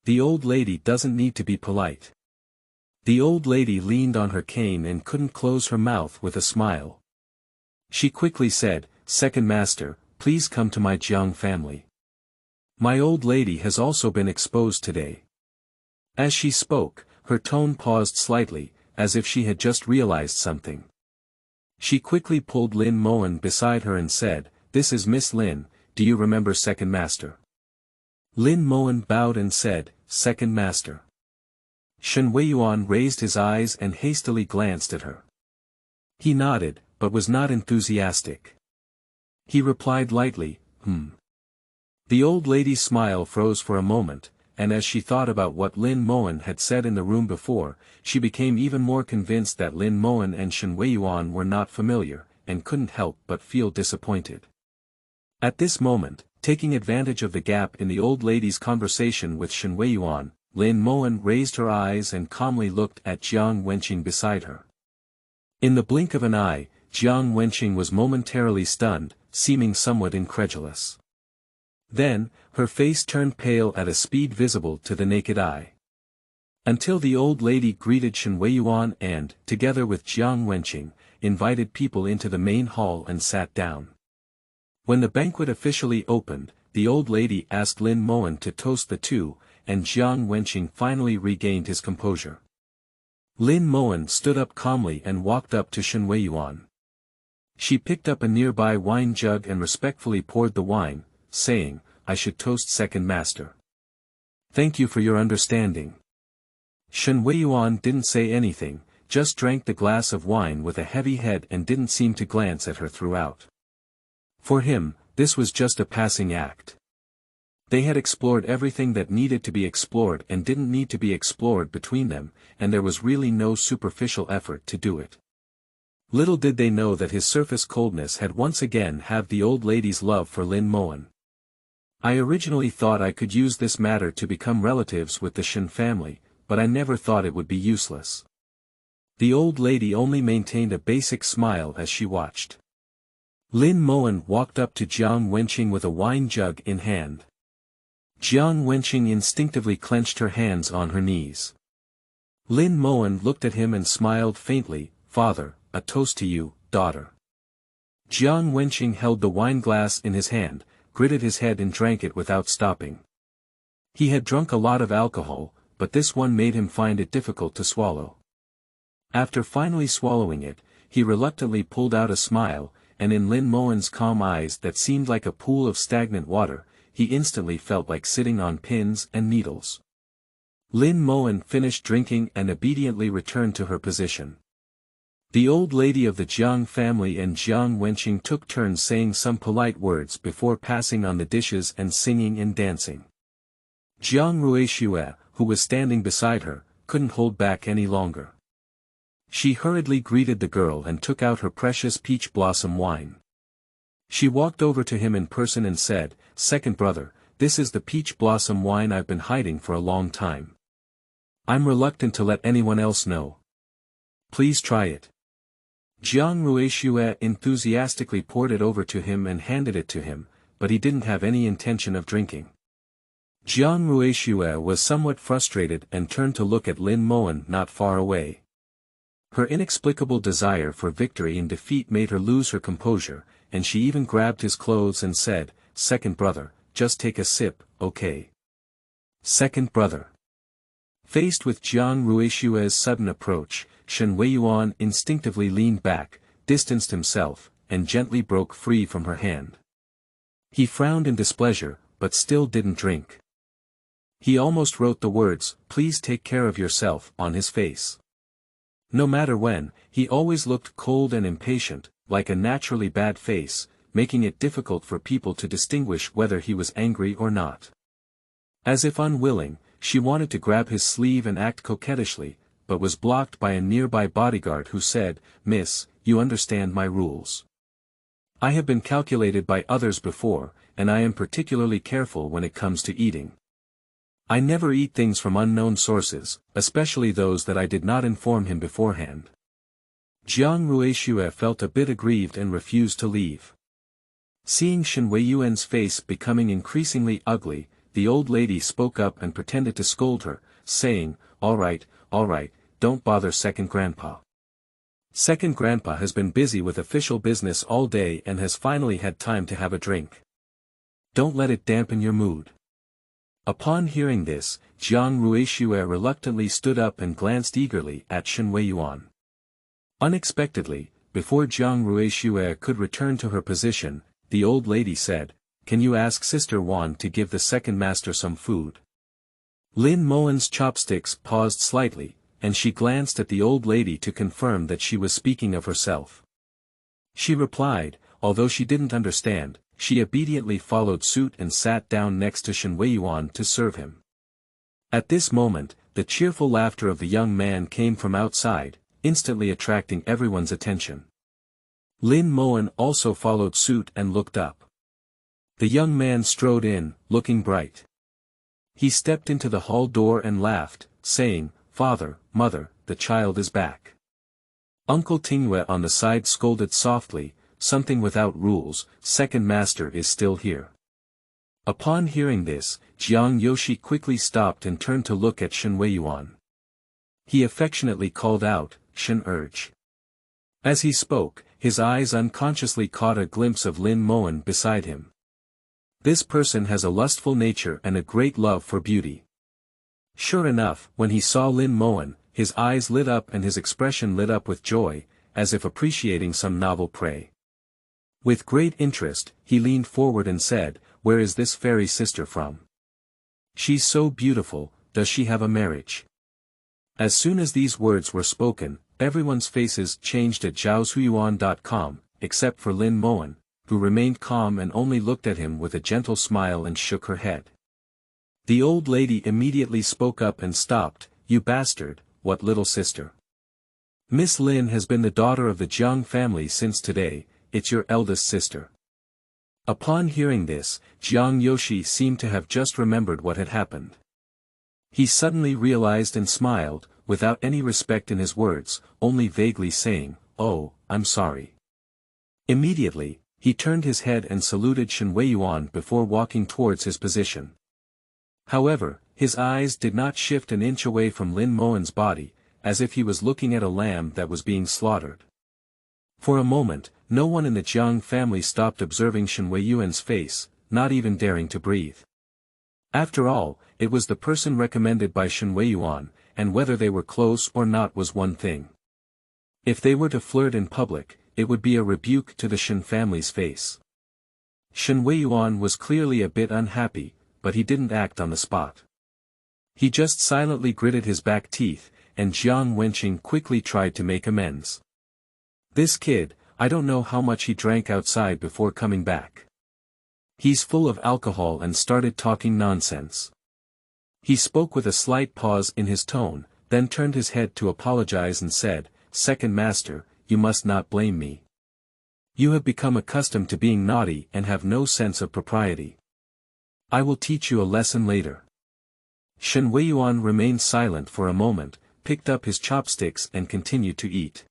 The old lady doesn't need to be polite. The old lady leaned on her cane and couldn't close her mouth with a smile. She quickly said, "Second master, please come to my Jiang family. My old lady has also been exposed today." As she spoke, her tone paused slightly, as if she had just realized something. She quickly pulled Lin Mowan beside her and said, "This is Miss Lin, do you remember second master?" Lin Mowan bowed and said, "Second master." Shen Weiyuan raised his eyes and hastily glanced at her. He nodded, but was not enthusiastic. He replied lightly, The old lady's smile froze for a moment, and as she thought about what Lin Mowan had said in the room before, she became even more convinced that Lin Mowan and Shen Weiyuan were not familiar, and couldn't help but feel disappointed. At this moment, taking advantage of the gap in the old lady's conversation with Shen Weiyuan, Lin Mowan raised her eyes and calmly looked at Jiang Wenqing beside her. In the blink of an eye, Jiang Wenqing was momentarily stunned, seeming somewhat incredulous. Then, her face turned pale at a speed visible to the naked eye. Until the old lady greeted Shen Weiyuan and, together with Jiang Wenqing, invited people into the main hall and sat down. When the banquet officially opened, the old lady asked Lin Mowan to toast the two, and Jiang Wenqing finally regained his composure. Lin Mowan stood up calmly and walked up to Shen Erye. She picked up a nearby wine jug and respectfully poured the wine, saying, "I should toast second master. Thank you for your understanding." Shen Erye didn't say anything, just drank the glass of wine with a heavy head and didn't seem to glance at her throughout. For him, this was just a passing act. They had explored everything that needed to be explored and didn't need to be explored between them, and there was really no superficial effort to do it. Little did they know that his surface coldness had once again halved the old lady's love for Lin Mowan. "I originally thought I could use this matter to become relatives with the Shen family, but I never thought it would be useless." The old lady only maintained a basic smile as she watched. Lin Mowan walked up to Jiang Wenqing with a wine jug in hand. Jiang Wenqing instinctively clenched her hands on her knees. Lin Mowan looked at him and smiled faintly. "Father, a toast to you, daughter." Jiang Wenqing held the wine glass in his hand, gritted his head and drank it without stopping. He had drunk a lot of alcohol, but this one made him find it difficult to swallow. After finally swallowing it, he reluctantly pulled out a smile, and in Lin Mowan's calm eyes that seemed like a pool of stagnant water, he instantly felt like sitting on pins and needles. Lin Mowan finished drinking and obediently returned to her position. The old lady of the Jiang family and Jiang Wenqing took turns saying some polite words before passing on the dishes and singing and dancing. Jiang Ruixue, who was standing beside her, couldn't hold back any longer. She hurriedly greeted the girl and took out her precious peach blossom wine. She walked over to him in person and said, "Second brother, this is the peach blossom wine I've been hiding for a long time. I'm reluctant to let anyone else know. Please try it." Jiang Ruixue enthusiastically poured it over to him and handed it to him, but he didn't have any intention of drinking. Jiang Ruixue was somewhat frustrated and turned to look at Lin Mowan not far away. Her inexplicable desire for victory and defeat made her lose her composure, and she even grabbed his clothes and said, "Second brother, just take a sip, okay?" Second brother. Faced with Jiang Ruixue's sudden approach, Shen Erye instinctively leaned back, distanced himself, and gently broke free from her hand. He frowned in displeasure, but still didn't drink. He almost wrote the words, "Please take care of yourself," on his face. No matter when, he always looked cold and impatient, like a naturally bad face, making it difficult for people to distinguish whether he was angry or not. As if unwilling, she wanted to grab his sleeve and act coquettishly, but was blocked by a nearby bodyguard who said, "Miss, you understand my rules. I have been calculated by others before, and I am particularly careful when it comes to eating. I never eat things from unknown sources, especially those that I did not inform him beforehand." Jiang Ruixue felt a bit aggrieved and refused to leave. Seeing Shen Erye's face becoming increasingly ugly, the old lady spoke up and pretended to scold her, saying, all right, don't bother second grandpa. Second grandpa has been busy with official business all day and has finally had time to have a drink. Don't let it dampen your mood." Upon hearing this, Jiang Ruixue reluctantly stood up and glanced eagerly at Shen Erye. Unexpectedly, before Jiang Ruixue could return to her position, the old lady said, "Can you ask Sister Wan to give the second master some food?" Lin Mowan's chopsticks paused slightly, and she glanced at the old lady to confirm that she was speaking of herself. She replied, although she didn't understand. She obediently followed suit and sat down next to Shen Erye to serve him. At this moment, the cheerful laughter of the young man came from outside, instantly attracting everyone's attention. Lin Mowan also followed suit and looked up. The young man strode in, looking bright. He stepped into the hall door and laughed, saying, "Father, mother, the child is back." Uncle Tingyue on the side scolded softly, "Something without rules, second master is still here." Upon hearing this, Jiang Yoshi quickly stopped and turned to look at Shen Erye. He affectionately called out, "Shen Erye." As he spoke, his eyes unconsciously caught a glimpse of Lin Mowan beside him. This person has a lustful nature and a great love for beauty. Sure enough, when he saw Lin Mowan, his eyes lit up and his expression lit up with joy, as if appreciating some novel prey. With great interest, he leaned forward and said, "Where is this fairy sister from? She's so beautiful, does she have a marriage?" As soon as these words were spoken, everyone's faces changed at zhaoshuyuan.com, except for Lin Mowan, who remained calm and only looked at him with a gentle smile and shook her head. The old lady immediately spoke up and stopped, "You bastard, what little sister? Miss Lin has been the daughter of the Jiang family since today, it's your eldest sister." Upon hearing this, Jiang Yoshi seemed to have just remembered what had happened. He suddenly realized and smiled, without any respect in his words, only vaguely saying, "Oh, I'm sorry." Immediately, he turned his head and saluted Shen Weiyuan before walking towards his position. However, his eyes did not shift an inch away from Lin Mowan's body, as if he was looking at a lamb that was being slaughtered. For a moment, no one in the Jiang family stopped observing Shen Weiyuan's face, not even daring to breathe. After all, it was the person recommended by Shen Weiyuan, and whether they were close or not was one thing. If they were to flirt in public, it would be a rebuke to the Shen family's face. Shen Weiyuan was clearly a bit unhappy, but he didn't act on the spot. He just silently gritted his back teeth, and Jiang Wenqing quickly tried to make amends. "This kid, I don't know how much he drank outside before coming back. He's full of alcohol," and started talking nonsense. He spoke with a slight pause in his tone, then turned his head to apologize and said, "Second master, you must not blame me. You have become accustomed to being naughty and have no sense of propriety. I will teach you a lesson later." Shen Weiyuan remained silent for a moment, picked up his chopsticks and continued to eat.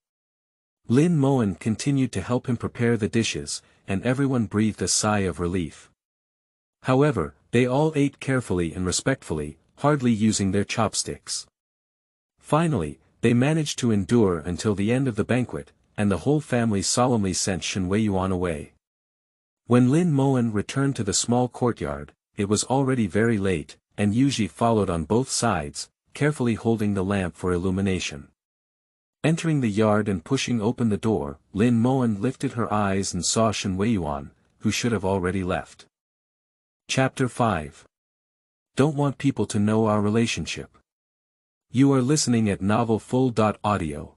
Lin Mowan continued to help him prepare the dishes, and everyone breathed a sigh of relief. However, they all ate carefully and respectfully, hardly using their chopsticks. Finally, they managed to endure until the end of the banquet, and the whole family solemnly sent Shen Weiyuan away. When Lin Mowan returned to the small courtyard, it was already very late, and Yuji followed on both sides, carefully holding the lamp for illumination. Entering the yard and pushing open the door, Lin Mowan lifted her eyes and saw Shen Weiyuan, who should have already left. Chapter 5. Don't want people to know our relationship. You are listening at novelfull.audio.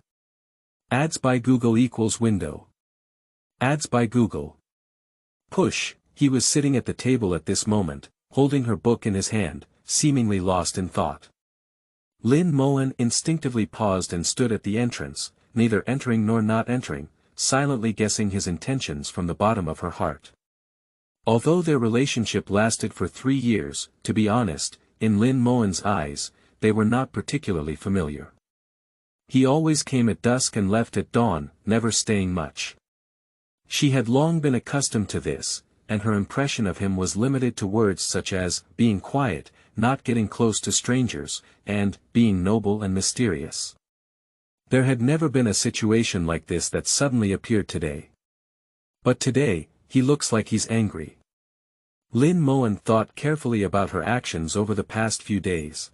Ads by Google equals window. Ads by Google. Push. He was sitting at the table at this moment, holding her book in his hand, seemingly lost in thought. Lin Mowan instinctively paused and stood at the entrance, neither entering nor not entering, silently guessing his intentions from the bottom of her heart. Although their relationship lasted for 3 years, to be honest, in Lin Mowan's eyes, they were not particularly familiar. He always came at dusk and left at dawn, never staying much. She had long been accustomed to this, and her impression of him was limited to words such as, being quiet, not getting close to strangers, and, being noble and mysterious. There had never been a situation like this that suddenly appeared today. But today, he looks like he's angry. Lin Mowan thought carefully about her actions over the past few days.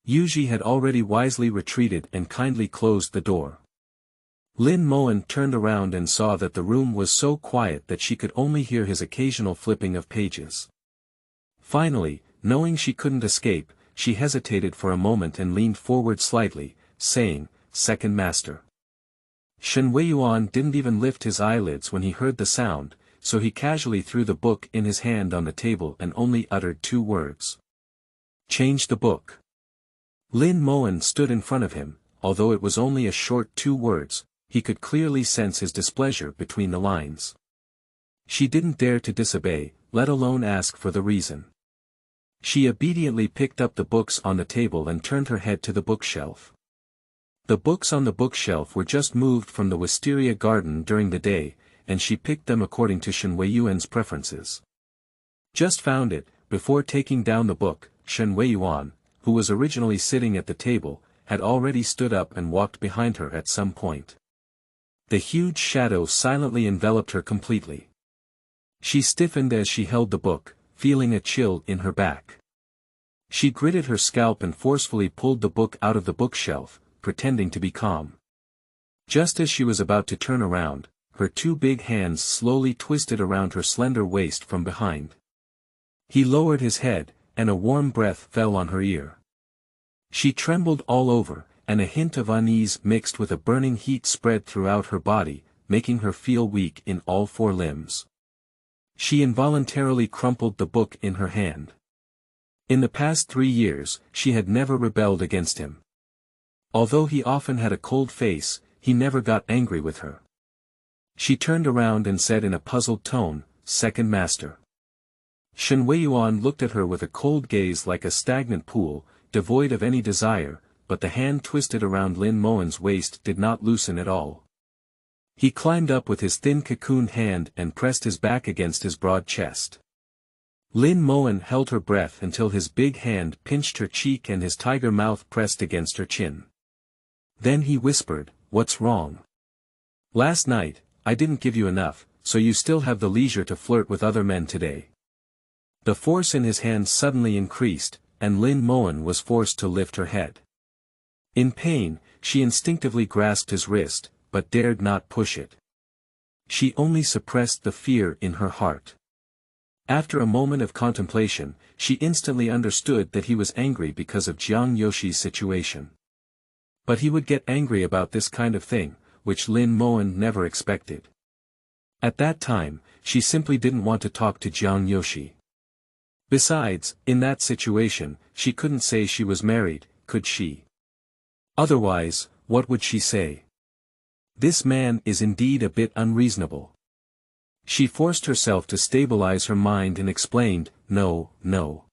Yuji had already wisely retreated and kindly closed the door. Lin Mowan turned around and saw that the room was so quiet that she could only hear his occasional flipping of pages. Finally, knowing she couldn't escape, she hesitated for a moment and leaned forward slightly, saying, "Second master." Shen Weiyuan didn't even lift his eyelids when he heard the sound, so he casually threw the book in his hand on the table and only uttered 2 words. "Change the book." Lin Mowan stood in front of him, although it was only a short 2 words, he could clearly sense his displeasure between the lines. She didn't dare to disobey, let alone ask for the reason. She obediently picked up the books on the table and turned her head to the bookshelf. The books on the bookshelf were just moved from the wisteria garden during the day, and she picked them according to Shen Weiyuan's preferences. Just found it, before taking down the book, Shen Weiyuan, who was originally sitting at the table, had already stood up and walked behind her at some point. The huge shadow silently enveloped her completely. She stiffened as she held the book, feeling a chill in her back. She gritted her scalp and forcefully pulled the book out of the bookshelf, pretending to be calm. Just as she was about to turn around, her two big hands slowly twisted around her slender waist from behind. He lowered his head, and a warm breath fell on her ear. She trembled all over, and a hint of unease mixed with a burning heat spread throughout her body, making her feel weak in all four limbs. She involuntarily crumpled the book in her hand. In the past 3 years, she had never rebelled against him. Although he often had a cold face, he never got angry with her. She turned around and said in a puzzled tone, "Second master." Shen Erye looked at her with a cold gaze like a stagnant pool, devoid of any desire, but the hand twisted around Lin Mowan's waist did not loosen at all. He climbed up with his thin cocooned hand and pressed his back against his broad chest. Lin Mowan held her breath until his big hand pinched her cheek and his tiger mouth pressed against her chin. Then he whispered, "What's wrong? Last night, I didn't give you enough, so you still have the leisure to flirt with other men today." The force in his hand suddenly increased, and Lin Mowan was forced to lift her head. In pain, she instinctively grasped his wrist, but dared not push it. She only suppressed the fear in her heart. After a moment of contemplation, she instantly understood that he was angry because of Jiang Yoshi's situation. But he would get angry about this kind of thing, which Lin Mowan never expected. At that time, she simply didn't want to talk to Jiang Yoshi. Besides, in that situation, she couldn't say she was married, could she? Otherwise, what would she say? This man is indeed a bit unreasonable. She forced herself to stabilize her mind and explained, "No, no.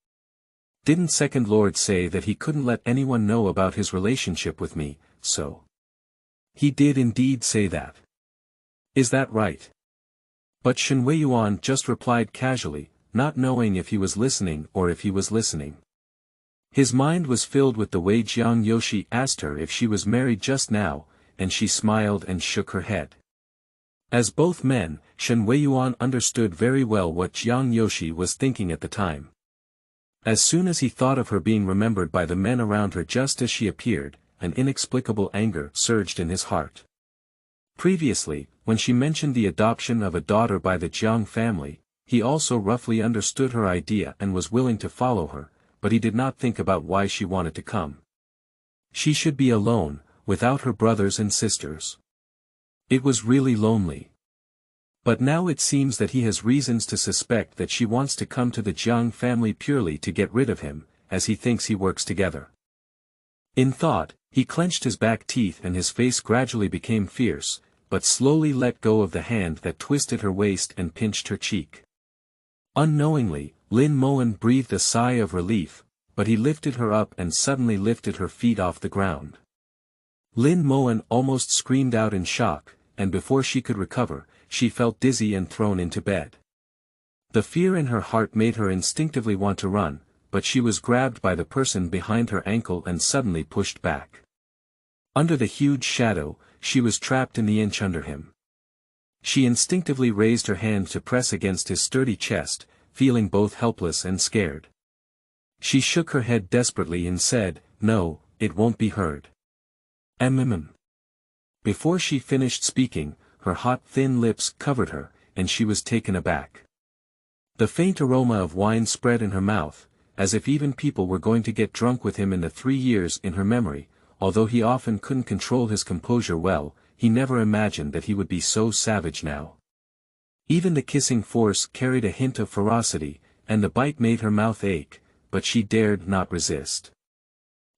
Didn't Second Lord say that he couldn't let anyone know about his relationship with me, so?" "He did indeed say that. Is that right?" But Shen Erye just replied casually, not knowing if he was listening or if he was listening. His mind was filled with the way Jiang Yoshi asked her if she was married just now, and she smiled and shook her head. As both men, Shen Erye understood very well what Jiang Yoshi was thinking at the time. As soon as he thought of her being remembered by the men around her just as she appeared, an inexplicable anger surged in his heart. Previously, when she mentioned the adoption of a daughter by the Jiang family, he also roughly understood her idea and was willing to follow her, but he did not think about why she wanted to come. She should be alone, without her brothers and sisters. It was really lonely. But now it seems that he has reasons to suspect that she wants to come to the Jiang family purely to get rid of him, as he thinks he works together. In thought, he clenched his back teeth and his face gradually became fierce, but slowly let go of the hand that twisted her waist and pinched her cheek. Unknowingly, Lin Mowan breathed a sigh of relief, but he lifted her up and suddenly lifted her feet off the ground. Lin Mowan almost screamed out in shock, and before she could recover, she felt dizzy and thrown into bed. The fear in her heart made her instinctively want to run, but she was grabbed by the person behind her ankle and suddenly pushed back. Under the huge shadow, she was trapped in the inch under him. She instinctively raised her hand to press against his sturdy chest, feeling both helpless and scared. She shook her head desperately and said, "No, it won't be heard." Before she finished speaking, her hot thin lips covered her, and she was taken aback. The faint aroma of wine spread in her mouth, as if even people were going to get drunk with him in the 3 years in her memory. Although he often couldn't control his composure well, he never imagined that he would be so savage now. Even the kissing force carried a hint of ferocity, and the bite made her mouth ache, but she dared not resist.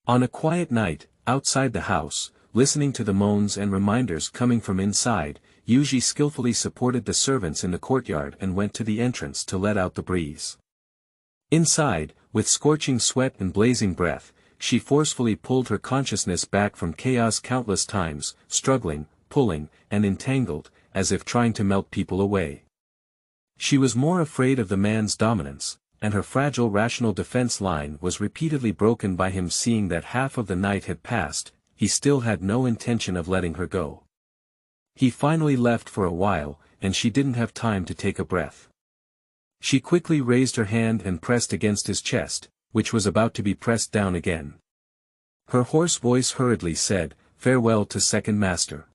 On a quiet night, outside the house, listening to the moans and reminders coming from inside, Yuji skillfully supported the servants in the courtyard and went to the entrance to let out the breeze. Inside, with scorching sweat and blazing breath, she forcefully pulled her consciousness back from chaos countless times, struggling, pulling, and entangled, as if trying to melt people away. She was more afraid of the man's dominance, and her fragile rational defense line was repeatedly broken by him seeing that half of the night had passed. He still had no intention of letting her go. He finally left for a while, and she didn't have time to take a breath. She quickly raised her hand and pressed against his chest, which was about to be pressed down again. Her hoarse voice hurriedly said, "Farewell to second master.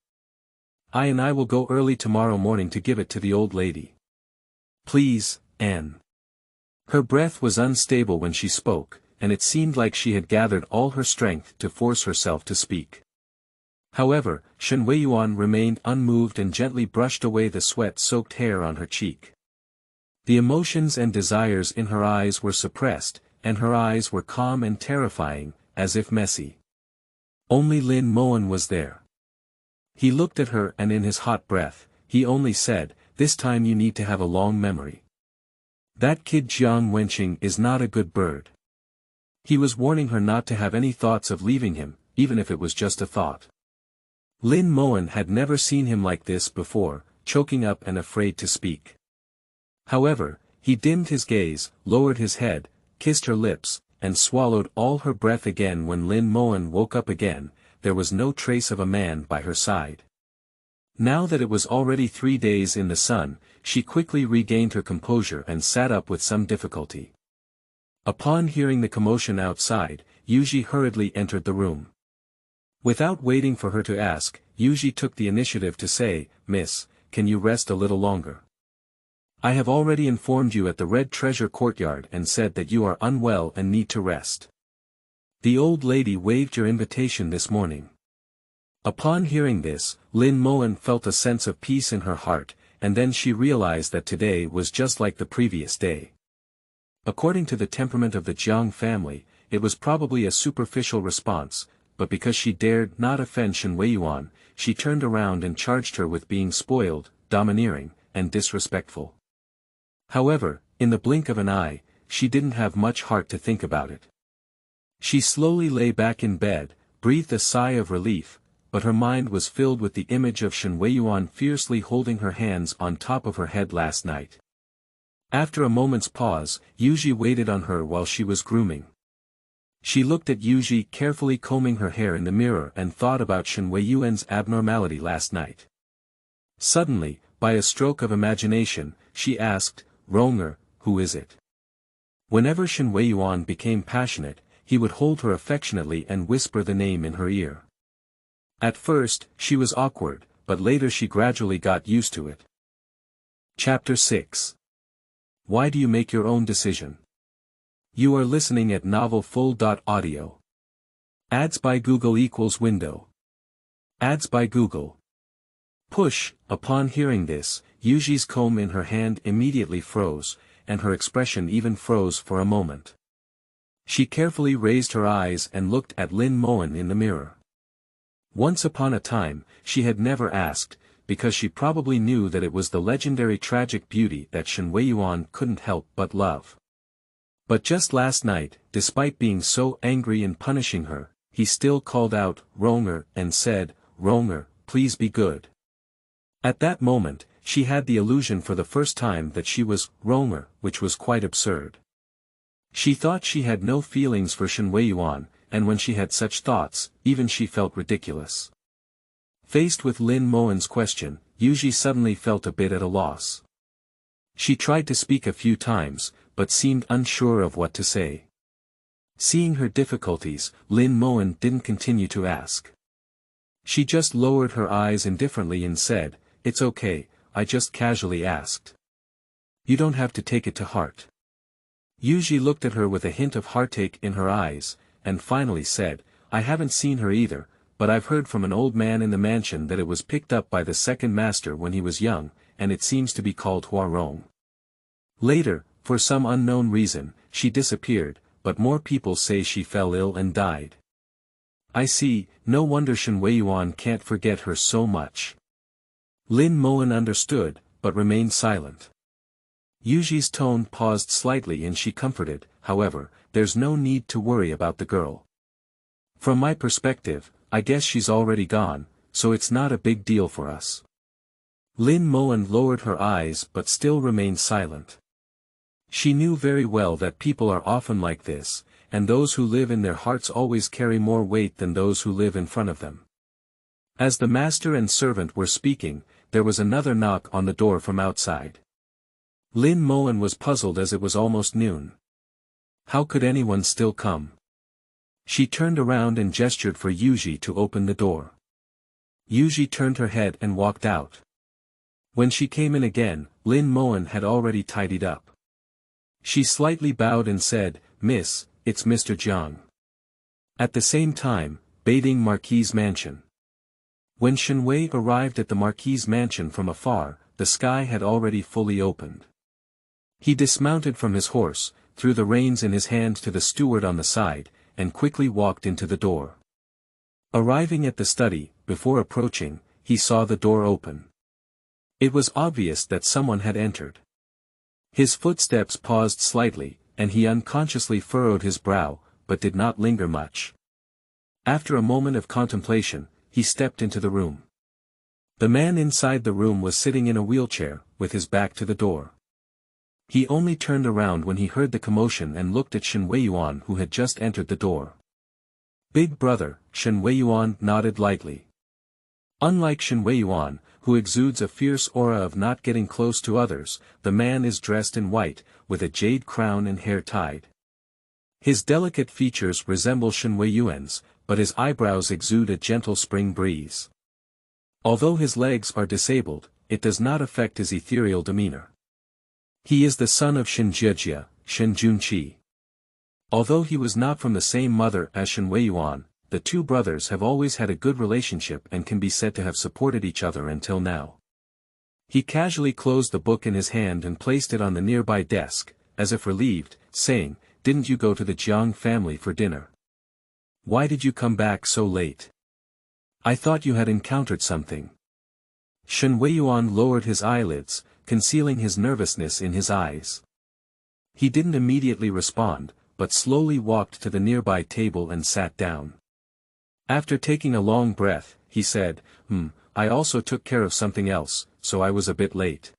I will go early tomorrow morning to give it to the old lady. Please, Anne." Her breath was unstable when she spoke, and it seemed like she had gathered all her strength to force herself to speak. However, Shen Erye remained unmoved and gently brushed away the sweat-soaked hair on her cheek. The emotions and desires in her eyes were suppressed, and her eyes were calm and terrifying, as if messy. Only Lin Mowan was there. He looked at her and in his hot breath, he only said, "This time you need to have a long memory. That kid Jiang Wenqing is not a good bird." He was warning her not to have any thoughts of leaving him, even if it was just a thought. Lin Mowan had never seen him like this before, choking up and afraid to speak. However, he dimmed his gaze, lowered his head, kissed her lips, and swallowed all her breath again. When Lin Mowan woke up again, there was no trace of a man by her side. Now that it was already 3 days in the sun, she quickly regained her composure and sat up with some difficulty. Upon hearing the commotion outside, Yuji hurriedly entered the room. Without waiting for her to ask, Yuji took the initiative to say, "Miss, can you rest a little longer? I have already informed you at the Red Treasure Courtyard and said that you are unwell and need to rest. The old lady waived your invitation this morning." Upon hearing this, Lin Mowan felt a sense of peace in her heart, and then she realized that today was just like the previous day. According to the temperament of the Jiang family, it was probably a superficial response, but because she dared not offend Shen Erye, she turned around and charged her with being spoiled, domineering, and disrespectful. However, in the blink of an eye, she didn't have much heart to think about it. She slowly lay back in bed, breathed a sigh of relief, but her mind was filled with the image of Shen Erye fiercely holding her hands on top of her head last night. After a moment's pause, Yuji waited on her while she was grooming. She looked at Yuji carefully combing her hair in the mirror and thought about Shen Erye's abnormality last night. Suddenly, by a stroke of imagination, she asked, "Ronger, who is it?" Whenever Shen Erye became passionate, he would hold her affectionately and whisper the name in her ear. At first, she was awkward, but later she gradually got used to it. Chapter 6. Why do you make your own decision? You are listening at novelfull.audio. Ads by Google equals window. Ads by Google. Push. Upon hearing this, Yuji's comb in her hand immediately froze, and her expression even froze for a moment. She carefully raised her eyes and looked at Lin Mowan in the mirror. Once upon a time, she had never asked, because she probably knew that it was the legendary tragic beauty that Shen Erye couldn't help but love. But just last night, despite being so angry and punishing her, he still called out, "Ronger," and said, "Ronger, please be good." At that moment, she had the illusion for the first time that she was Ronger, which was quite absurd. She thought she had no feelings for Shen Erye, and when she had such thoughts, even she felt ridiculous. Faced with Lin Mowan's question, Yuji suddenly felt a bit at a loss. She tried to speak a few times, but seemed unsure of what to say. Seeing her difficulties, Lin Mowan didn't continue to ask. She just lowered her eyes indifferently and said, "It's okay, I just casually asked. You don't have to take it to heart." Yuji looked at her with a hint of heartache in her eyes, and finally said, "I haven't seen her either, but I've heard from an old man in the mansion that it was picked up by the second master when he was young, and it seems to be called Huarong. Later, for some unknown reason, she disappeared, but more people say she fell ill and died." "I see, no wonder Shen Erye can't forget her so much." Lin Mowan understood, but remained silent. Yuji's tone paused slightly and she comforted, "However, there's no need to worry about the girl. From my perspective, I guess she's already gone, so it's not a big deal for us." Lin Mowan lowered her eyes but still remained silent. She knew very well that people are often like this, and those who live in their hearts always carry more weight than those who live in front of them. As the master and servant were speaking, there was another knock on the door from outside. Lin Mowan was puzzled as it was almost noon. How could anyone still come? She turned around and gestured for Yuji to open the door. Yuji turned her head and walked out. When she came in again, Lin Mowan had already tidied up. She slightly bowed and said, "Miss, it's Mr. Jiang." At the same time, baiting Marquis' mansion. When Shen Erye arrived at the Marquis' mansion from afar, the sky had already fully opened. He dismounted from his horse, threw the reins in his hand to the steward on the side, and quickly walked into the door. Arriving at the study, before approaching, he saw the door open. It was obvious that someone had entered. His footsteps paused slightly, and he unconsciously furrowed his brow, but did not linger much. After a moment of contemplation, he stepped into the room. The man inside the room was sitting in a wheelchair, with his back to the door. He only turned around when he heard the commotion and looked at Shen Erye, who had just entered the door. "Big brother," Shen Erye nodded lightly. Unlike Shen Erye, who exudes a fierce aura of not getting close to others, the man is dressed in white, with a jade crown and hair tied. His delicate features resemble Shen Erye's, but his eyebrows exude a gentle spring breeze. Although his legs are disabled, it does not affect his ethereal demeanor. He is the son of Shen Jie, Shen Junqi. Although he was not from the same mother as Shen Erye, the two brothers have always had a good relationship and can be said to have supported each other until now. He casually closed the book in his hand and placed it on the nearby desk, as if relieved, saying, "Didn't you go to the Jiang family for dinner? Why did you come back so late? I thought you had encountered something." Shen Erye lowered his eyelids, concealing his nervousness in his eyes. He didn't immediately respond, but slowly walked to the nearby table and sat down. After taking a long breath, he said, I also took care of something else, so I was a bit late."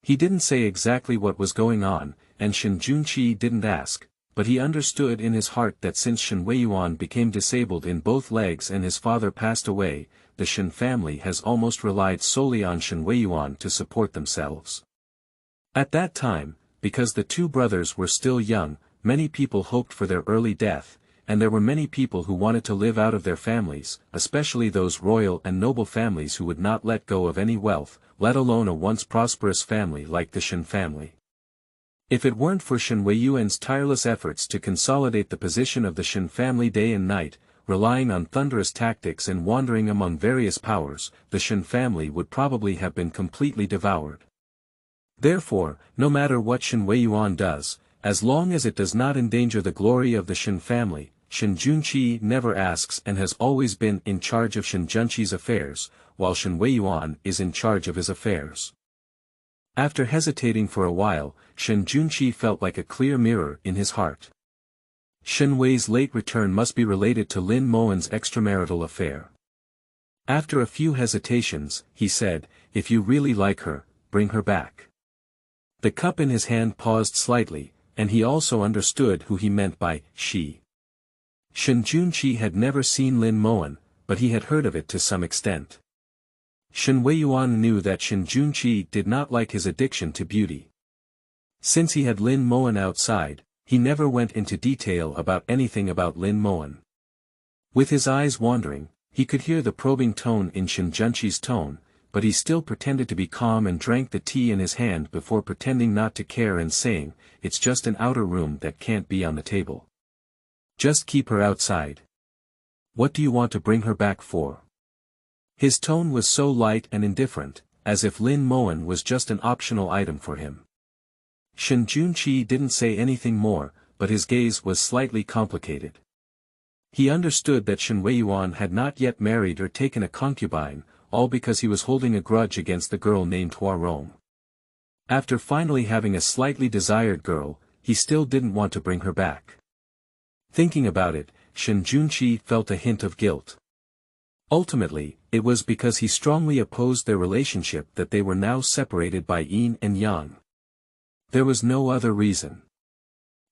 He didn't say exactly what was going on, and Shen Junqi didn't ask, but he understood in his heart that since Shen Erye became disabled in both legs and his father passed away, the Shen family has almost relied solely on Shen Erye to support themselves. At that time, because the two brothers were still young, many people hoped for their early death, and there were many people who wanted to live out of their families, especially those royal and noble families who would not let go of any wealth, let alone a once prosperous family like the Shen family. If it weren't for Shen Erye's tireless efforts to consolidate the position of the Shen family day and night, relying on thunderous tactics and wandering among various powers, the Shen family would probably have been completely devoured. Therefore, no matter what Shen Erye does, as long as it does not endanger the glory of the Shen family, Shen Junqi never asks and has always been in charge of Shen Junqi's affairs, while Shen Erye is in charge of his affairs. After hesitating for a while, Shen Junqi felt like a clear mirror in his heart. Shen Wei's late return must be related to Lin Mowan's extramarital affair. After a few hesitations, he said, "If you really like her, bring her back." The cup in his hand paused slightly, and he also understood who he meant by she. Shen Junqi had never seen Lin Mowan, but he had heard of it to some extent. Shen Erye knew that Shen Junqi did not like his addiction to beauty. Since he had Lin Mowan outside, he never went into detail about anything about Lin Mowan. With his eyes wandering, he could hear the probing tone in Shen Junqi's tone, but he still pretended to be calm and drank the tea in his hand before pretending not to care and saying, "It's just an outer room that can't be on the table. Just keep her outside. What do you want to bring her back for?" His tone was so light and indifferent, as if Lin Mowan was just an optional item for him. Shen Junqi didn't say anything more, but his gaze was slightly complicated. He understood that Shen Erye had not yet married or taken a concubine, all because he was holding a grudge against the girl named Huarong. After finally having a slightly desired girl, he still didn't want to bring her back. Thinking about it, Shen Junqi felt a hint of guilt. Ultimately, it was because he strongly opposed their relationship that they were now separated by yin and yang. There was no other reason.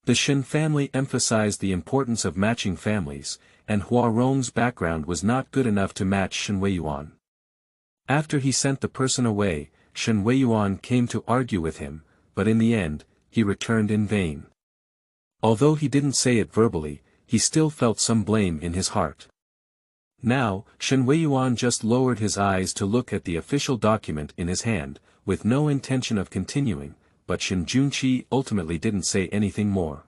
The Shen family emphasized the importance of matching families, and Huarong's background was not good enough to match Shen Erye. After he sent the person away, Shen Erye came to argue with him, but in the end, he returned in vain. Although he didn't say it verbally, he still felt some blame in his heart. Now, Shen Erye just lowered his eyes to look at the official document in his hand, with no intention of continuing, but Shen Junqi ultimately didn't say anything more.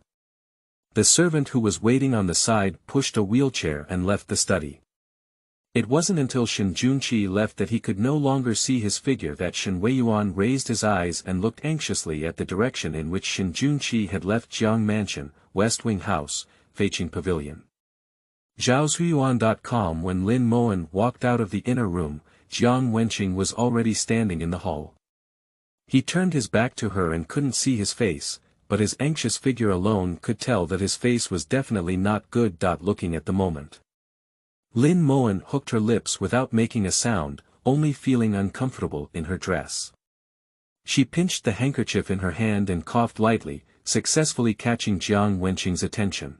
The servant who was waiting on the side pushed a wheelchair and left the study. It wasn't until Shen Junqi left that he could no longer see his figure that Shen Erye raised his eyes and looked anxiously at the direction in which Shen Junqi had left Jiang Mansion, West Wing House, Feiqing Pavilion. Zhaozuiyuan.com. When Lin Mowan walked out of the inner room, Jiang Wenqing was already standing in the hall. He turned his back to her and couldn't see his face, but his anxious figure alone could tell that his face was definitely not good. Looking at the moment. Lin Mowan hooked her lips without making a sound, only feeling uncomfortable in her dress. She pinched the handkerchief in her hand and coughed lightly, successfully catching Jiang Wenqing's attention.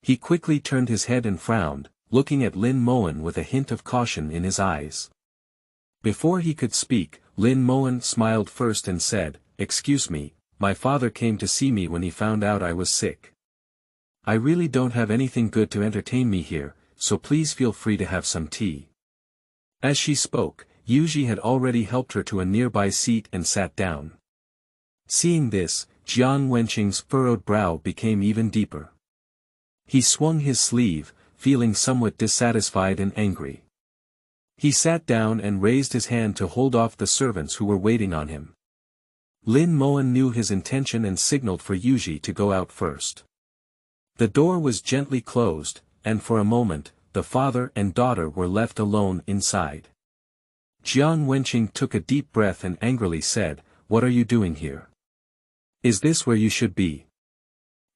He quickly turned his head and frowned, looking at Lin Mowan with a hint of caution in his eyes. Before he could speak, Lin Mowan smiled first and said, "Excuse me, my father came to see me when he found out I was sick. I really don't have anything good to entertain me here, so please feel free to have some tea." As she spoke, Yuji had already helped her to a nearby seat and sat down. Seeing this, Jiang Wenqing's furrowed brow became even deeper. He swung his sleeve, feeling somewhat dissatisfied and angry. He sat down and raised his hand to hold off the servants who were waiting on him. Lin Mowan knew his intention and signaled for Yuji to go out first. The door was gently closed, and for a moment, the father and daughter were left alone inside. Jiang Wenqing took a deep breath and angrily said, "What are you doing here? Is this where you should be?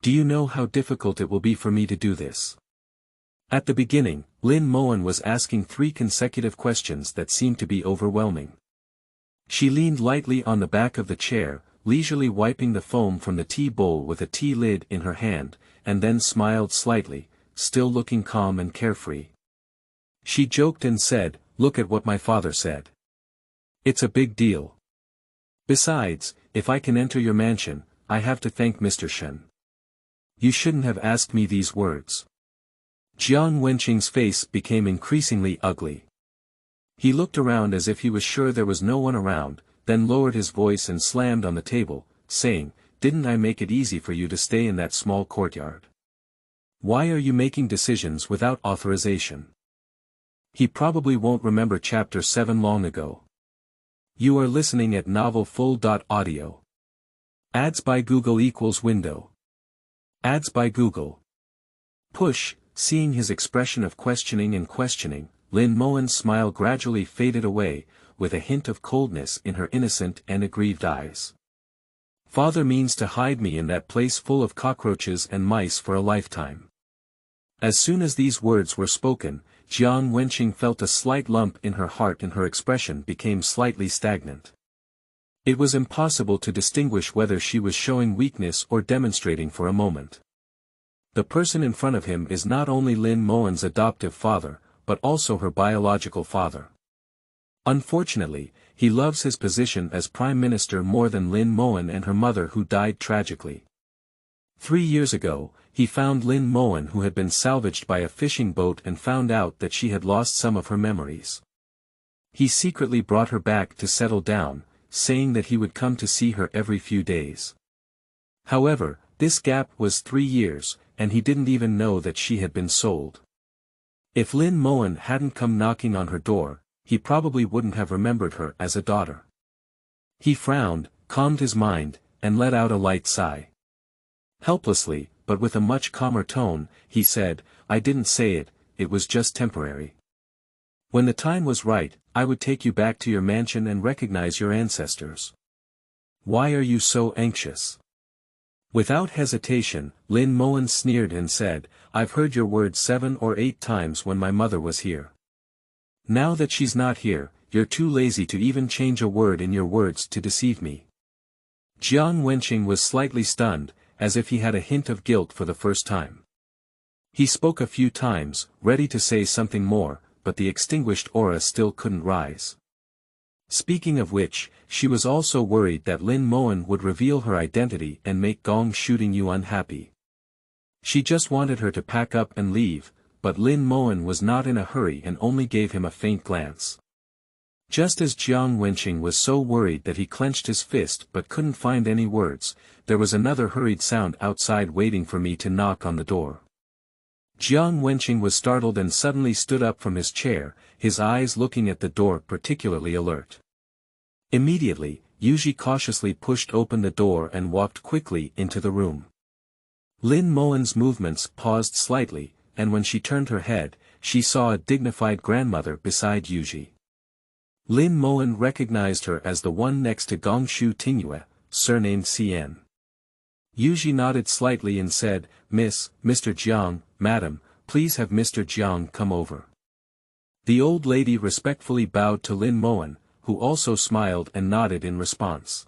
Do you know how difficult it will be for me to do this?" At the beginning, Lin Mowan was asking 3 consecutive questions that seemed to be overwhelming. She leaned lightly on the back of the chair, leisurely wiping the foam from the tea bowl with a tea lid in her hand, and then smiled slightly, still looking calm and carefree. She joked and said, "Look at what my father said. It's a big deal. Besides, if I can enter your mansion, I have to thank Mr. Shen. You shouldn't have asked me these words." Jiang Wenqing's face became increasingly ugly. He looked around as if he was sure there was no one around, then lowered his voice and slammed on the table, saying, "Didn't I make it easy for you to stay in that small courtyard? Why are you making decisions without authorization?" He probably won't remember Chapter 7 long ago. You are listening at novelfull.audio. Ads by Google equals window. Ads by Google. Push. Seeing his expression of questioning, Lin Mowan's smile gradually faded away, with a hint of coldness in her innocent and aggrieved eyes. "Father means to hide me in that place full of cockroaches and mice for a lifetime." As soon as these words were spoken, Jiang Wenqing felt a slight lump in her heart and her expression became slightly stagnant. It was impossible to distinguish whether she was showing weakness or demonstrating for a moment. The person in front of him is not only Lin Mowan's adoptive father, but also her biological father. Unfortunately, he loves his position as Prime Minister more than Lin Mowan and her mother who died tragically. 3 years ago, he found Lin Mowan who had been salvaged by a fishing boat and found out that she had lost some of her memories. He secretly brought her back to settle down, saying that he would come to see her every few days. However, this gap was 3 years, and he didn't even know that she had been sold. If Lin Mowan hadn't come knocking on her door, he probably wouldn't have remembered her as a daughter. He frowned, calmed his mind, and let out a light sigh. Helplessly, but with a much calmer tone, he said, "I didn't say it, it was just temporary. When the time was right, I would take you back to your mansion and recognize your ancestors. Why are you so anxious?" Without hesitation, Lin Mowan sneered and said, "I've heard your words 7 or 8 times when my mother was here. Now that she's not here, you're too lazy to even change a word in your words to deceive me." Jiang Wenqing was slightly stunned, as if he had a hint of guilt for the first time. He spoke a few times, ready to say something more, but the extinguished aura still couldn't rise. Speaking of which, she was also worried that Lin Mowan would reveal her identity and make Gong Shooting You unhappy. She just wanted her to pack up and leave, but Lin Mowan was not in a hurry and only gave him a faint glance. Just as Jiang Wenqing was so worried that he clenched his fist but couldn't find any words, there was another hurried sound outside waiting for me to knock on the door. Jiang Wenqing was startled and suddenly stood up from his chair, his eyes looking at the door particularly alert. Immediately, Yuji cautiously pushed open the door and walked quickly into the room. Lin Mowan's movements paused slightly, and when she turned her head, she saw a dignified grandmother beside Yuji. Lin Mowan recognized her as the one next to Gongshu Tingyue, surnamed Cien. Yuji nodded slightly and said, Mr. Jiang, Madam, please have Mr. Jiang come over. The old lady respectfully bowed to Lin Mowan, who also smiled and nodded in response.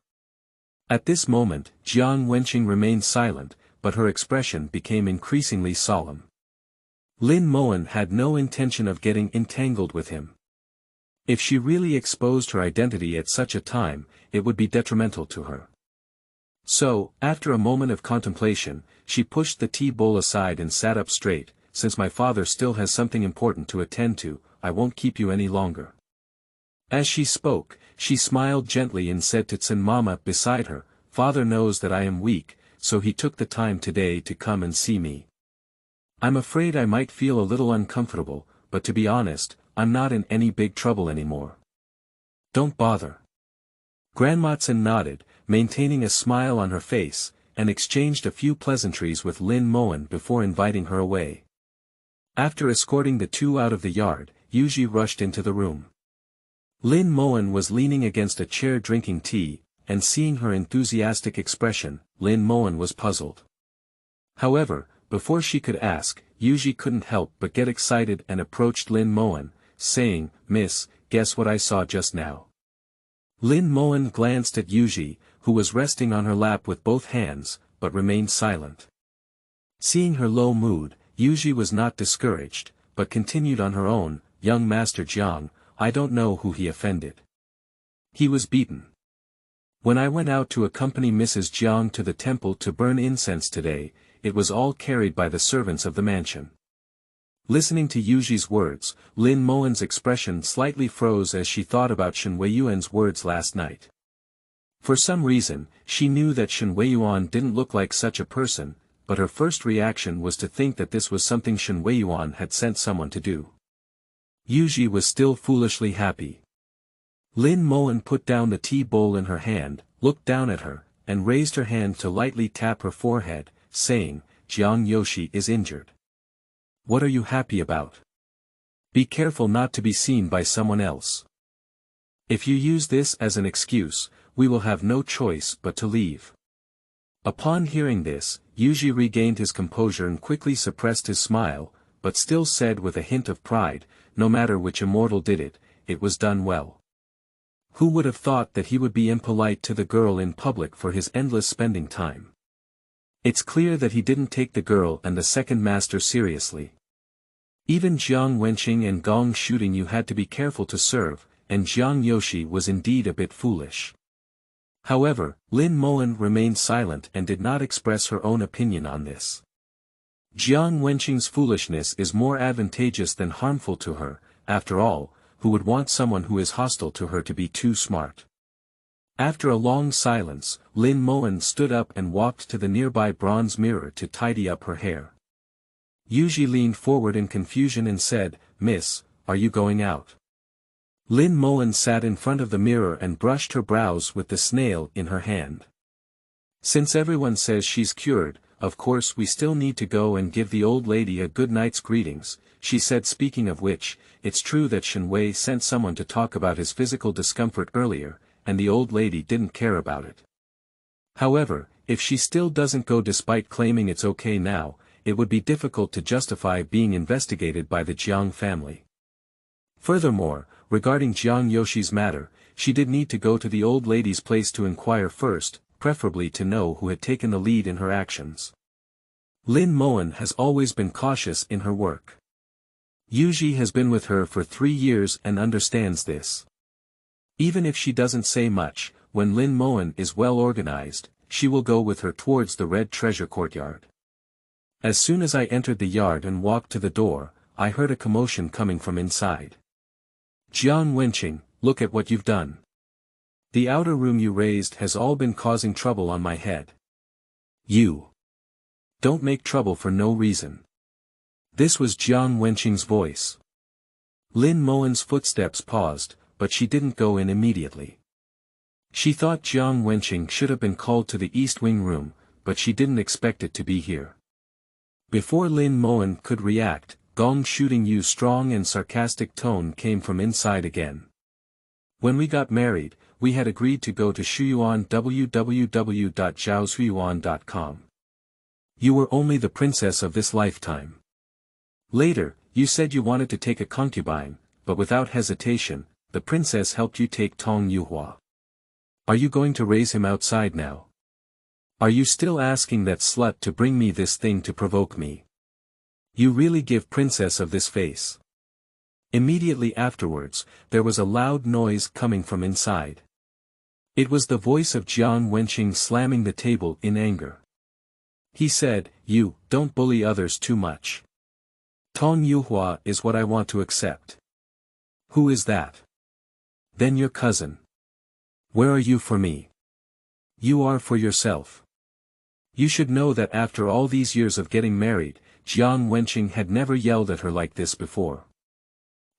At this moment, Jiang Wenqing remained silent, but her expression became increasingly solemn. Lin Mowan had no intention of getting entangled with him. If she really exposed her identity at such a time, it would be detrimental to her. So, after a moment of contemplation, she pushed the tea bowl aside and sat up straight. Since my father still has something important to attend to, I won't keep you any longer. As she spoke, she smiled gently and said to Tsin Mama beside her, Father knows that I am weak, so he took the time today to come and see me. I'm afraid I might feel a little uncomfortable, but to be honest, I'm not in any big trouble anymore. Don't bother. Grandma Tsin nodded, maintaining a smile on her face, and exchanged a few pleasantries with Lin Mowan before inviting her away. After escorting the two out of the yard, Yuji rushed into the room. Lin Mowan was leaning against a chair drinking tea, and seeing her enthusiastic expression, Lin Mowan was puzzled. However, before she could ask, Yuji couldn't help but get excited and approached Lin Mowan, saying, Miss, guess what I saw just now. Lin Mowan glanced at Yuji, who was resting on her lap with both hands, but remained silent. Seeing her low mood, Yuji was not discouraged, but continued on her own, Young Master Jiang, I don't know who he offended. He was beaten. When I went out to accompany Mrs. Jiang to the temple to burn incense today, it was all carried by the servants of the mansion. Listening to Yuji's words, Lin Mowan's expression slightly froze as she thought about Shen Weiyuan's words last night. For some reason, she knew that Shen Weiyuan didn't look like such a person, but her first reaction was to think that this was something Shen Weiyuan had sent someone to do. Yuji was still foolishly happy. Lin Mowan put down the tea bowl in her hand, looked down at her, and raised her hand to lightly tap her forehead, saying, Jiang Yoshi is injured. What are you happy about? Be careful not to be seen by someone else. If you use this as an excuse, we will have no choice but to leave. Upon hearing this, Yuji regained his composure and quickly suppressed his smile, but still said with a hint of pride, no matter which immortal did it, it was done well. Who would have thought that he would be impolite to the girl in public for his endless spending time? It's clear that he didn't take the girl and the second master seriously. Even Jiang Wenqing and Gong Shooting You had to be careful to serve, and Jiang Yoshi was indeed a bit foolish. However, Lin Mowan remained silent and did not express her own opinion on this. Jiang Wenqing's foolishness is more advantageous than harmful to her, after all, who would want someone who is hostile to her to be too smart? After a long silence, Lin Mowan stood up and walked to the nearby bronze mirror to tidy up her hair. Yuji leaned forward in confusion and said, Miss, are you going out? Lin Mowan sat in front of the mirror and brushed her brows with the snail in her hand. Since everyone says she's cured, of course we still need to go and give the old lady a good night's greetings, she said. Speaking of which, it's true that Shen Wei sent someone to talk about his physical discomfort earlier, and the old lady didn't care about it. However, if she still doesn't go despite claiming it's okay now, it would be difficult to justify being investigated by the Jiang family. Furthermore, regarding Jiang Yoshi's matter, she did need to go to the old lady's place to inquire first, preferably to know who had taken the lead in her actions. Lin Mowan has always been cautious in her work. Yuji has been with her for 3 years and understands this. Even if she doesn't say much, when Lin Mowan is well organized, she will go with her towards the red treasure courtyard. As soon as I entered the yard and walked to the door, I heard a commotion coming from inside. Jiang Wenqing, look at what you've done. The outer room you raised has all been causing trouble on my head. You don't make trouble for no reason. This was Jiang Wenqing's voice. Lin Mowan's footsteps paused, but she didn't go in immediately. She thought Jiang Wenqing should have been called to the East Wing room, but she didn't expect it to be here. Before Lin Mowan could react, Gong Shooting Yu's strong and sarcastic tone came from inside again. When we got married, we had agreed to go to Shuyuan www.zhaoshuyuan.com. You were only the princess of this lifetime. Later, you said you wanted to take a concubine, but without hesitation, the princess helped you take Tong Yuhua. Are you going to raise him outside now? Are you still asking that slut to bring me this thing to provoke me? You really give princess of this face. Immediately afterwards, there was a loud noise coming from inside. It was the voice of Jiang Wenqing slamming the table in anger. He said, "You, don't bully others too much. Tong Yuhua is what I want to accept." "Who is that?" "Then your cousin." "Where are you for me?" "You are for yourself." You should know that after all these years of getting married, Jiang Wenqing had never yelled at her like this before.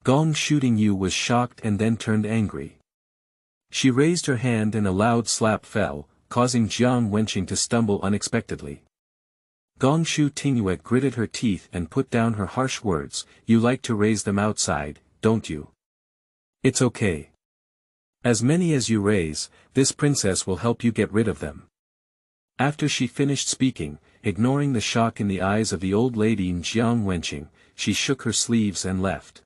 Gong Shooting Yu was shocked and then turned angry. She raised her hand and a loud slap fell, causing Jiang Wenqing to stumble unexpectedly. Gong Shu Tingyue gritted her teeth and put down her harsh words, "You like to raise them outside, don't you? It's okay. As many as you raise, this princess will help you get rid of them." After she finished speaking, ignoring the shock in the eyes of the old lady in Jiang Wenqing, she shook her sleeves and left.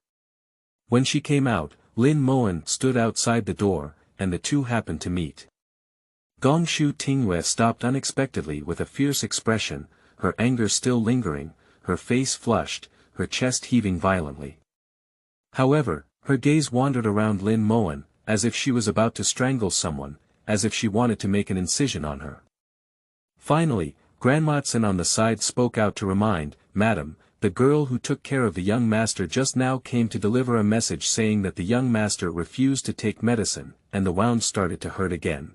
When she came out, Lin Mowan stood outside the door, and the two happened to meet. Gong Shu Tingyue stopped unexpectedly with a fierce expression, her anger still lingering, her face flushed, her chest heaving violently. However, her gaze wandered around Lin Mowan, as if she was about to strangle someone, as if she wanted to make an incision on her. Finally, Grandmatson on the side spoke out to remind, "Madam, the girl who took care of the young master just now came to deliver a message saying that the young master refused to take medicine, and the wound started to hurt again."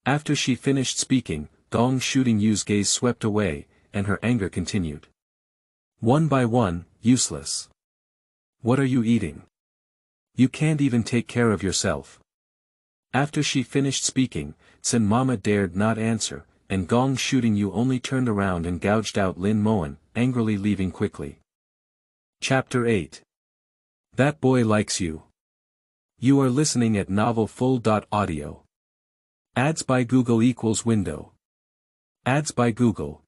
After she finished speaking, Gong Shooting Yu's gaze swept away, and her anger continued. "One by one, useless. What are you eating? You can't even take care of yourself." After she finished speaking, Tsin Mama dared not answer, and Gong Shooting Yu only turned around and gouged out Lin Mowan, angrily leaving quickly. Chapter 8. That boy likes you. You are listening at novelfull.audio. Ads by Google equals window. Ads by Google.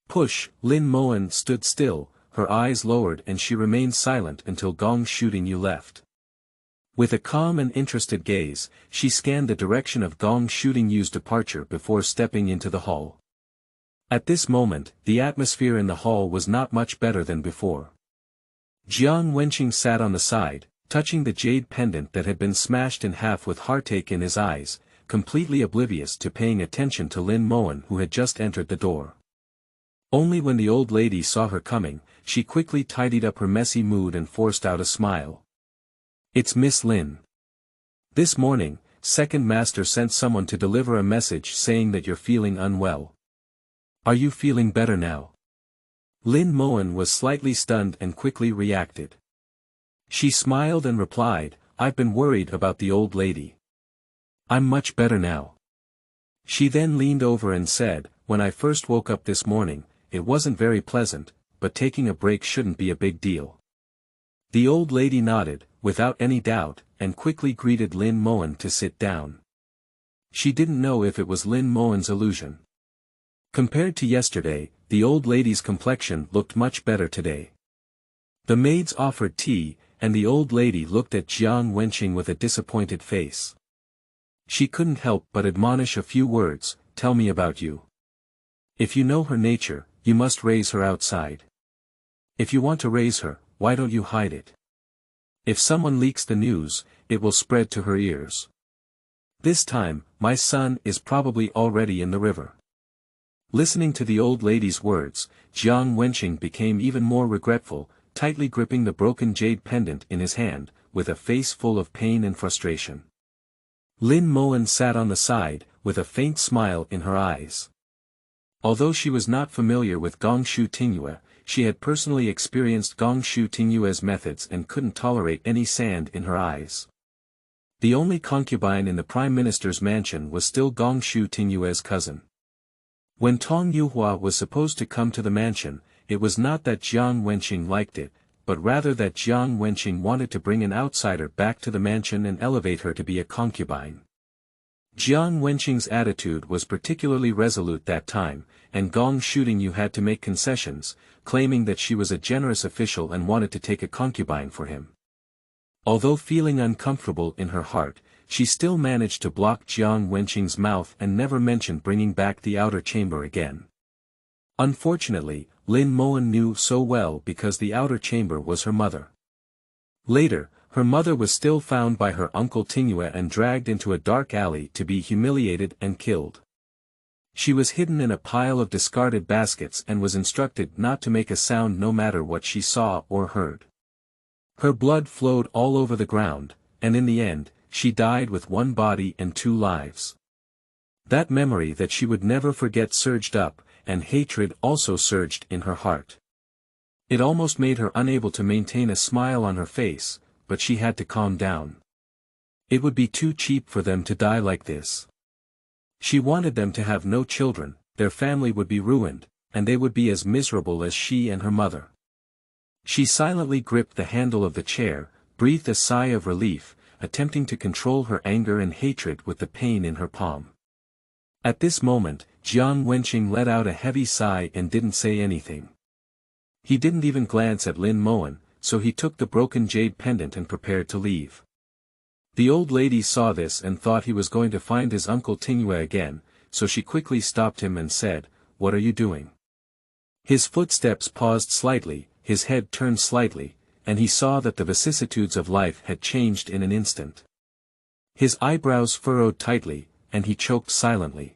Push. Lin Mowan stood still, her eyes lowered, and she remained silent until Gong Shooting Yu left. With a calm and interested gaze, she scanned the direction of Gong Shooting Yu's departure before stepping into the hall. At this moment, the atmosphere in the hall was not much better than before. Jiang Wenqing sat on the side, touching the jade pendant that had been smashed in half with heartache in his eyes, completely oblivious to paying attention to Lin Mowan who had just entered the door. Only when the old lady saw her coming, she quickly tidied up her messy mood and forced out a smile. "It's Miss Lin. This morning, Second Master sent someone to deliver a message saying that you're feeling unwell. Are you feeling better now?" Lin Mowan was slightly stunned and quickly reacted. She smiled and replied, "I've been worried about the old lady. I'm much better now." She then leaned over and said, "When I first woke up this morning, it wasn't very pleasant, but taking a break shouldn't be a big deal." The old lady nodded, without any doubt, and quickly greeted Lin Mowan to sit down. She didn't know if it was Lin Mowan's illusion. Compared to yesterday, the old lady's complexion looked much better today. The maids offered tea, and the old lady looked at Jiang Wenqing with a disappointed face. She couldn't help but admonish a few words, "Tell me about you. If you know her nature, you must raise her outside. If you want to raise her, why don't you hide it? If someone leaks the news, it will spread to her ears. This time, my son is probably already in the river. Listening to the old lady's words, Jiang Wenqing became even more regretful, tightly gripping the broken jade pendant in his hand, with a face full of pain and frustration. Lin Mowan sat on the side, with a faint smile in her eyes. Although she was not familiar with Gongshu Tingyue, she had personally experienced Gongshu Tingyue's methods and couldn't tolerate any sand in her eyes. The only concubine in the Prime Minister's mansion was still Gongshu Tingyue's cousin. When Tong Yuhua was supposed to come to the mansion, it was not that Jiang Wenqing liked it, but rather that Jiang Wenqing wanted to bring an outsider back to the mansion and elevate her to be a concubine. Jiang Wenqing's attitude was particularly resolute that time, and Gongshu Tingyu had to make concessions, claiming that she was a generous official and wanted to take a concubine for him. Although feeling uncomfortable in her heart, she still managed to block Jiang Wenqing's mouth and never mentioned bringing back the outer chamber again. Unfortunately, Lin Mowan knew so well because the outer chamber was her mother. Later, her mother was still found by her uncle Tingyue and dragged into a dark alley to be humiliated and killed. She was hidden in a pile of discarded baskets and was instructed not to make a sound no matter what she saw or heard. Her blood flowed all over the ground, and in the end, she died with one body and two lives. That memory that she would never forget surged up, and hatred also surged in her heart. It almost made her unable to maintain a smile on her face, but she had to calm down. It would be too cheap for them to die like this. She wanted them to have no children, their family would be ruined, and they would be as miserable as she and her mother. She silently gripped the handle of the chair, breathed a sigh of relief, attempting to control her anger and hatred with the pain in her palm. At this moment, Jiang Wenqing let out a heavy sigh and didn't say anything. He didn't even glance at Lin Mowan, so he took the broken jade pendant and prepared to leave. The old lady saw this and thought he was going to find his uncle Tingyue again, so she quickly stopped him and said, "What are you doing?" His footsteps paused slightly, his head turned slightly, and he saw that the vicissitudes of life had changed in an instant. His eyebrows furrowed tightly, and he choked silently.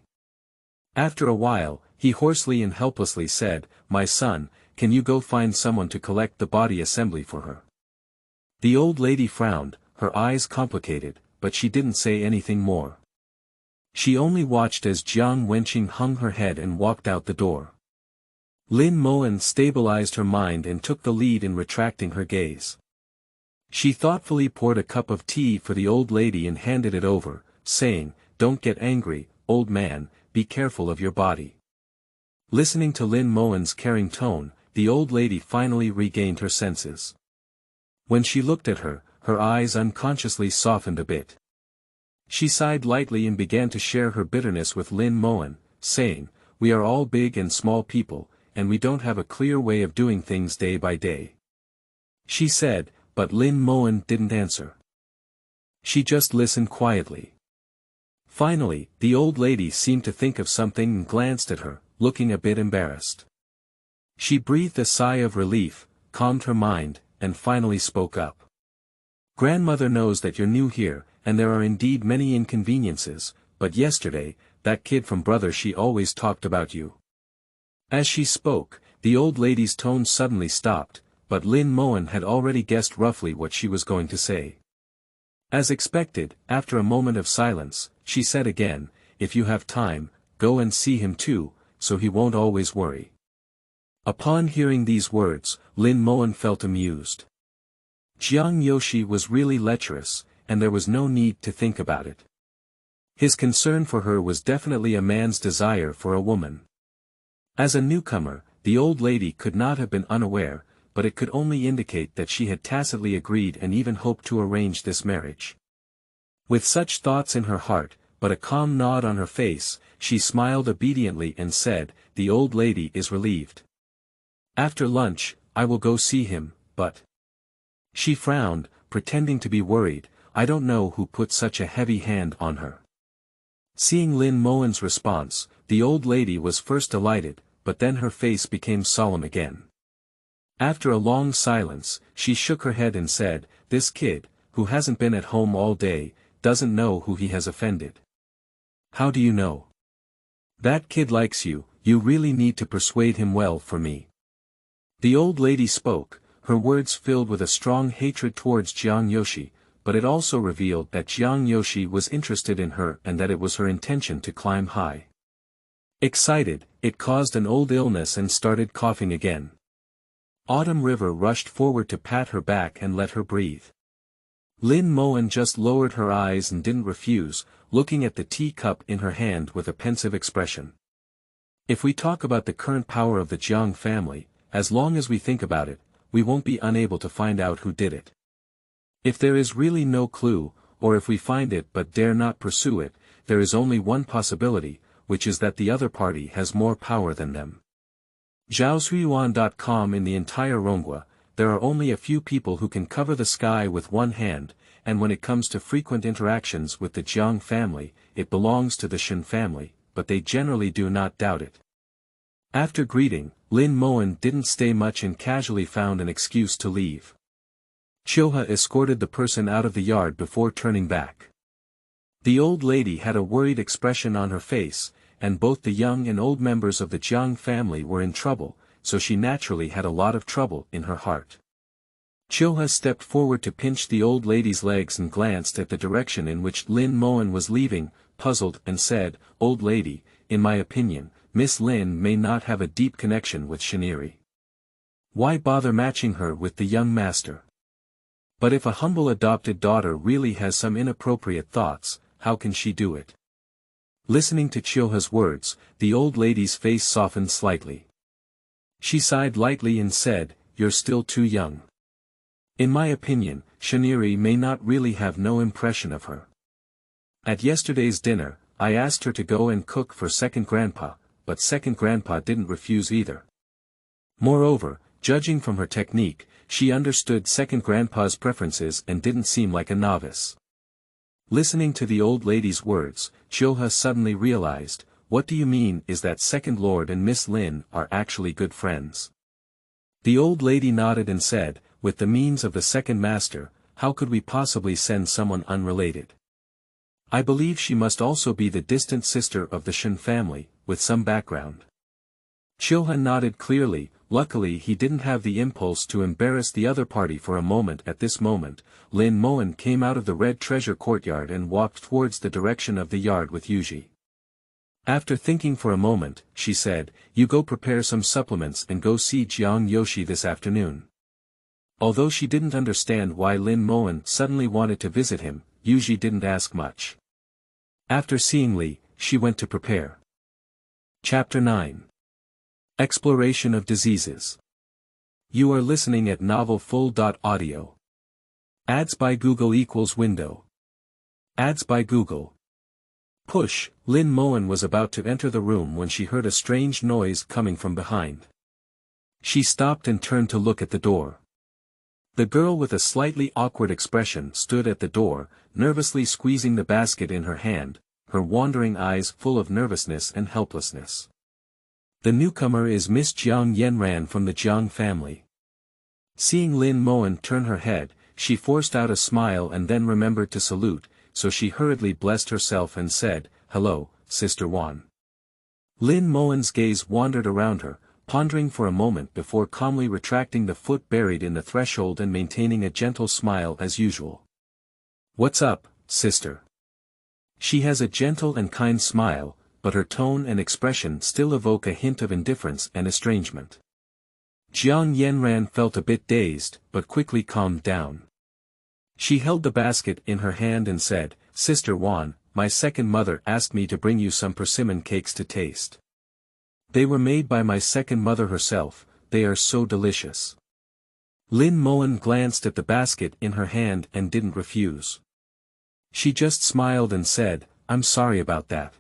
After a while, he hoarsely and helplessly said, "My son, can you go find someone to collect the body assembly for her?" The old lady frowned, her eyes complicated, but she didn't say anything more. She only watched as Jiang Wenqing hung her head and walked out the door. Lin Mowan stabilized her mind and took the lead in retracting her gaze. She thoughtfully poured a cup of tea for the old lady and handed it over, saying, "Don't get angry, old man, be careful of your body." Listening to Lin Mowan's caring tone, the old lady finally regained her senses. When she looked at her, her eyes unconsciously softened a bit. She sighed lightly and began to share her bitterness with Lin Mowan, saying, "We are all big and small people, and we don't have a clear way of doing things day by day." She said, but Lin Mowan didn't answer. She just listened quietly. Finally, the old lady seemed to think of something and glanced at her, looking a bit embarrassed. She breathed a sigh of relief, calmed her mind, and finally spoke up. "Grandmother knows that you're new here, and there are indeed many inconveniences, but yesterday, that kid from Brother she always talked about you." As she spoke, the old lady's tone suddenly stopped, but Lin Mowan had already guessed roughly what she was going to say. As expected, after a moment of silence, she said again, "If you have time, go and see him too, so he won't always worry." Upon hearing these words, Lin Mowan felt amused. Jiang Yoshi was really lecherous, and there was no need to think about it. His concern for her was definitely a man's desire for a woman. As a newcomer, the old lady could not have been unaware, but it could only indicate that she had tacitly agreed and even hoped to arrange this marriage. With such thoughts in her heart, but a calm nod on her face, she smiled obediently and said, "The old lady is relieved. After lunch, I will go see him, but..." She frowned, pretending to be worried, "I don't know who put such a heavy hand on her." Seeing Lin Mowan's response, the old lady was first delighted, but then her face became solemn again. After a long silence, she shook her head and said, this kid, who hasn't been at home all day, doesn't know who he has offended. How do you know? That kid likes you, you really need to persuade him well for me. The old lady spoke, her words filled with a strong hatred towards Jiang Yoshi, but it also revealed that Jiang Yoshi was interested in her and that it was her intention to climb high. Excited, it caused an old illness and started coughing again. Autumn River rushed forward to pat her back and let her breathe. Lin Mowan just lowered her eyes and didn't refuse, looking at the teacup in her hand with a pensive expression. If we talk about the current power of the Jiang family, as long as we think about it, we won't be unable to find out who did it. If there is really no clue, or if we find it but dare not pursue it, there is only one possibility, which is that the other party has more power than them. Zhaosuiyuan.com. In the entire Rongwa, there are only a few people who can cover the sky with one hand, and when it comes to frequent interactions with the Jiang family, it belongs to the Shen family, but they generally do not doubt it. After greeting, Lin Mowan didn't stay much and casually found an excuse to leave. Chilha escorted the person out of the yard before turning back. The old lady had a worried expression on her face, and both the young and old members of the Jiang family were in trouble, so she naturally had a lot of trouble in her heart. Chilha stepped forward to pinch the old lady's legs and glanced at the direction in which Lin Mowan was leaving, puzzled, and said, "Old lady, in my opinion, Miss Lin may not have a deep connection with Shen Erye. Why bother matching her with the young master? But if a humble adopted daughter really has some inappropriate thoughts, how can she do it?" Listening to Chilha's words, the old lady's face softened slightly. She sighed lightly and said, "You're still too young. In my opinion, Shen Erye may not really have no impression of her. At yesterday's dinner, I asked her to go and cook for second grandpa, but second grandpa didn't refuse either. Moreover, judging from her technique, she understood second grandpa's preferences and didn't seem like a novice." Listening to the old lady's words, Chilha suddenly realized, "What do you mean is that second lord and Miss Lin are actually good friends?" The old lady nodded and said, "With the means of the second master, how could we possibly send someone unrelated? I believe she must also be the distant sister of the Shen family, with some background." Chilha nodded clearly. Luckily he didn't have the impulse to embarrass the other party for a moment. At this moment, Lin Mowan came out of the Red Treasure courtyard and walked towards the direction of the yard with Yuji. After thinking for a moment, she said, "You go prepare some supplements and go see Jiang Yoshi this afternoon." Although she didn't understand why Lin Mowan suddenly wanted to visit him, Yuji didn't ask much. After seeing Li, she went to prepare. Chapter 9. Exploration of Diseases. You are listening at novelfull.audio. Ads by Google equals window. Ads by Google. Push. Lin Mowan was about to enter the room when she heard a strange noise coming from behind. She stopped and turned to look at the door. The girl with a slightly awkward expression stood at the door, nervously squeezing the basket in her hand, her wandering eyes full of nervousness and helplessness. The newcomer is Miss Jiang Yanran from the Jiang family. Seeing Lin Mowan turn her head, she forced out a smile and then remembered to salute, so she hurriedly blessed herself and said, "Hello, Sister Wan." Lin Mowan's gaze wandered around her, pondering for a moment before calmly retracting the foot buried in the threshold and maintaining a gentle smile as usual. "What's up, sister?" She has a gentle and kind smile, but her tone and expression still evoke a hint of indifference and estrangement. Jiang Yanran felt a bit dazed, but quickly calmed down. She held the basket in her hand and said, "Sister Wan, my second mother asked me to bring you some persimmon cakes to taste. They were made by my second mother herself, they are so delicious." Lin Mowan glanced at the basket in her hand and didn't refuse. She just smiled and said, "I'm sorry about that.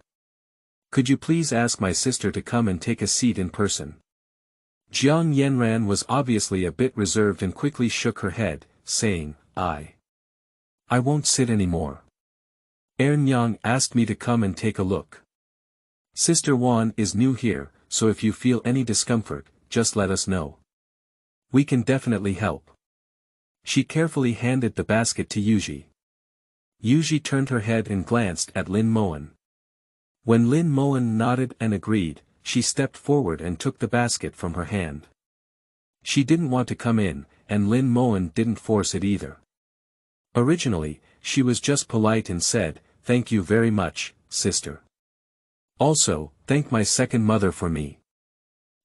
Could you please ask my sister to come and take a seat in person?" Jiang Yanran was obviously a bit reserved and quickly shook her head, saying, I won't sit anymore. Nyang asked me to come and take a look. Sister Wan is new here, so if you feel any discomfort, just let us know. We can definitely help." She carefully handed the basket to Yuji. Yuji turned her head and glanced at Lin Mowan. When Lin Mowan nodded and agreed, she stepped forward and took the basket from her hand. She didn't want to come in, and Lin Mowan didn't force it either. Originally, she was just polite and said, "Thank you very much, sister. Also, thank my second mother for me."